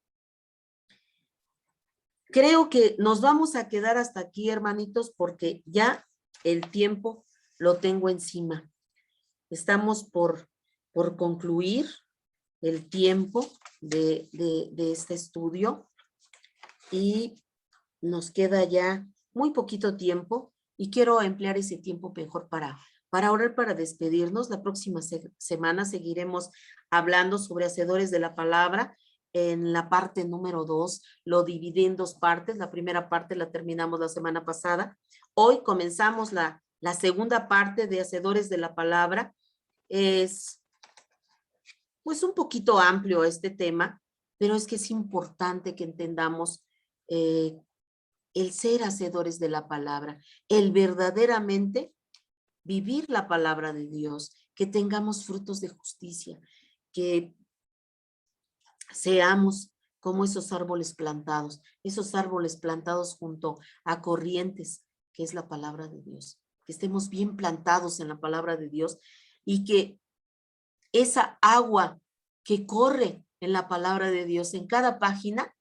Creo que nos vamos a quedar hasta aquí, hermanitos, porque ya el tiempo lo tengo encima. Estamos por concluir el tiempo de este estudio y nos queda ya muy poquito tiempo y quiero emplear ese tiempo mejor para orar, para despedirnos. La próxima semana seguiremos hablando sobre hacedores de la palabra. En la parte número 2, lo dividí en 2 partes. La primera parte la terminamos la semana pasada. Hoy comenzamos la segunda parte de hacedores de la palabra. Es pues un poquito amplio este tema, pero es que es importante que entendamos el ser hacedores de la palabra, el verdaderamente vivir la palabra de Dios, que tengamos frutos de justicia, que seamos como esos árboles plantados junto a corrientes, que es la palabra de Dios, que estemos bien plantados en la palabra de Dios y que esa agua que corre en la palabra de Dios en cada página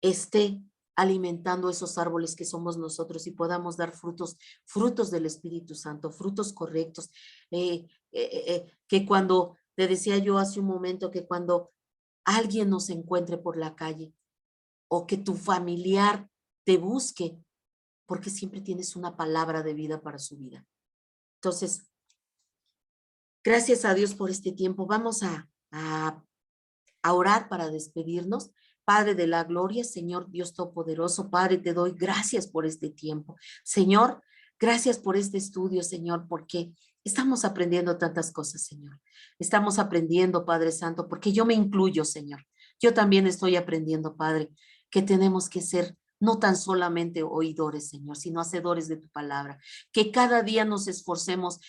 esté alimentando esos árboles que somos nosotros y podamos dar frutos del Espíritu Santo, frutos correctos, que cuando, te decía yo hace un momento, que cuando alguien nos encuentre por la calle o que tu familiar te busque, porque siempre tienes una palabra de vida para su vida. Entonces, gracias a Dios por este tiempo. Vamos a orar para despedirnos. Padre de la gloria, Señor Dios Todopoderoso, Padre, te doy gracias por este tiempo. Señor, gracias por este estudio, Señor, porque estamos aprendiendo tantas cosas, Señor. Estamos aprendiendo, Padre Santo, porque yo me incluyo, Señor. Yo también estoy aprendiendo, Padre, que tenemos que ser no tan solamente oidores, Señor, sino hacedores de tu palabra. Que cada día nos esforcemos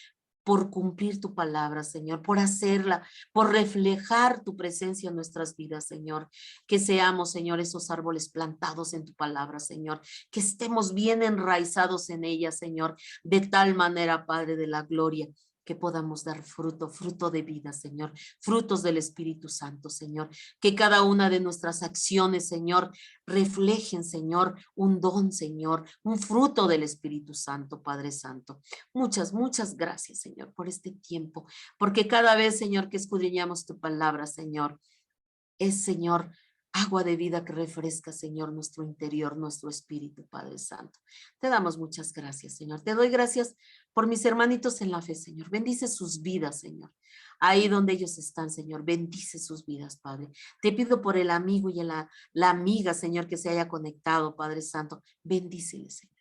por cumplir tu palabra, Señor, por hacerla, por reflejar tu presencia en nuestras vidas, Señor. Que seamos, Señor, esos árboles plantados en tu palabra, Señor. Que estemos bien enraizados en ella, Señor, de tal manera, Padre de la gloria, que podamos dar fruto de vida, Señor, frutos del Espíritu Santo, Señor, que cada una de nuestras acciones, Señor, reflejen, Señor, un don, Señor, un fruto del Espíritu Santo, Padre Santo. Muchas gracias, Señor, por este tiempo, porque cada vez, Señor, que escudriñamos tu palabra, Señor, es, Señor, agua de vida que refresca, Señor, nuestro interior, nuestro espíritu, Padre Santo. Te damos muchas gracias, Señor. Te doy gracias por mis hermanitos en la fe, Señor. Bendice sus vidas, Señor. Ahí donde ellos están, Señor, bendice sus vidas, Padre. Te pido por el amigo y la amiga, Señor, que se haya conectado, Padre Santo. Bendíceles, Señor.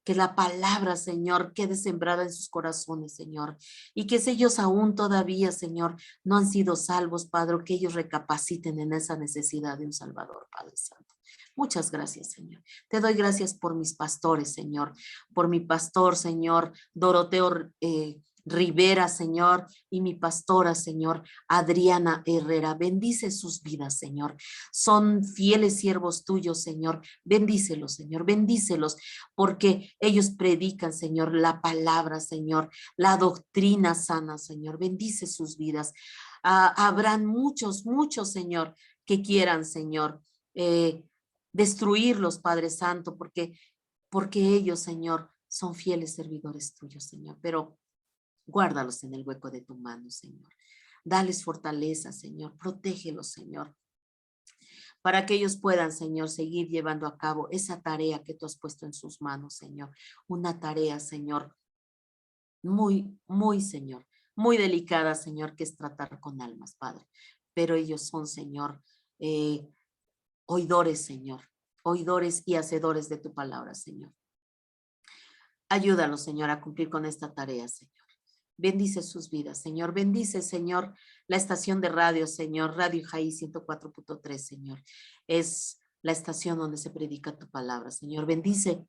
Que la palabra, Señor, quede sembrada en sus corazones, Señor. Y que si ellos aún todavía, Señor, no han sido salvos, Padre, que ellos recapaciten en esa necesidad de un Salvador, Padre Santo. Muchas gracias, Señor. Te doy gracias por mis pastores, Señor. Por mi pastor, Señor, Doroteo Rivera, Señor, y mi pastora, Señor, Adriana Herrera. Bendice sus vidas, Señor. Son fieles siervos tuyos, Señor. Bendícelos, Señor. Bendícelos, porque ellos predican, Señor, la palabra, Señor, la doctrina sana, Señor. Bendice sus vidas. Habrán muchos, Señor, que quieran, Señor, destruirlos, Padre Santo, porque ellos, Señor, son fieles servidores tuyos, Señor, pero guárdalos en el hueco de tu mano, Señor. Dales fortaleza, Señor. Protégelos, Señor, para que ellos puedan, Señor, seguir llevando a cabo esa tarea que tú has puesto en sus manos, Señor. Una tarea, Señor, muy, Señor, muy delicada, Señor, que es tratar con almas, Padre. Pero ellos son, Señor, oidores, Señor, oidores y hacedores de tu palabra, Señor. Ayúdalos, Señor, a cumplir con esta tarea, Señor. Bendice sus vidas, Señor. Bendice, Señor, la estación de radio, Señor. Radio Jaí 104.3, Señor. Es la estación donde se predica tu palabra, Señor. Bendice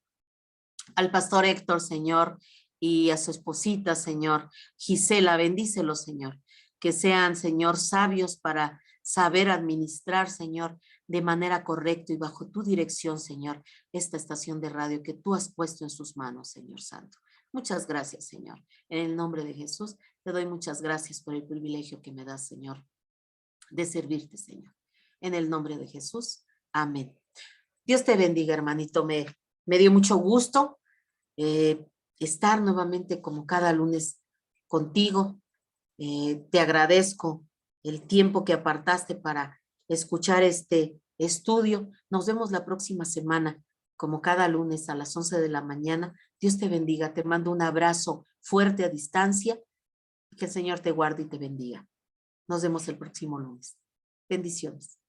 al pastor Héctor, Señor, y a su esposita, Señor. Gisela, bendícelos, Señor. Que sean, Señor, sabios para saber administrar, Señor, de manera correcta y bajo tu dirección, Señor, esta estación de radio que tú has puesto en sus manos, Señor Santo. Muchas gracias, Señor. En el nombre de Jesús, te doy muchas gracias por el privilegio que me das, Señor, de servirte, Señor. En el nombre de Jesús, amén. Dios te bendiga, hermanito. Me dio mucho gusto estar nuevamente como cada lunes contigo. Te agradezco el tiempo que apartaste para escuchar este estudio. Nos vemos la próxima semana, como cada lunes a las 11 de la mañana. Dios te bendiga. Te mando un abrazo fuerte a distancia. Que el Señor te guarde y te bendiga. Nos vemos el próximo lunes. Bendiciones.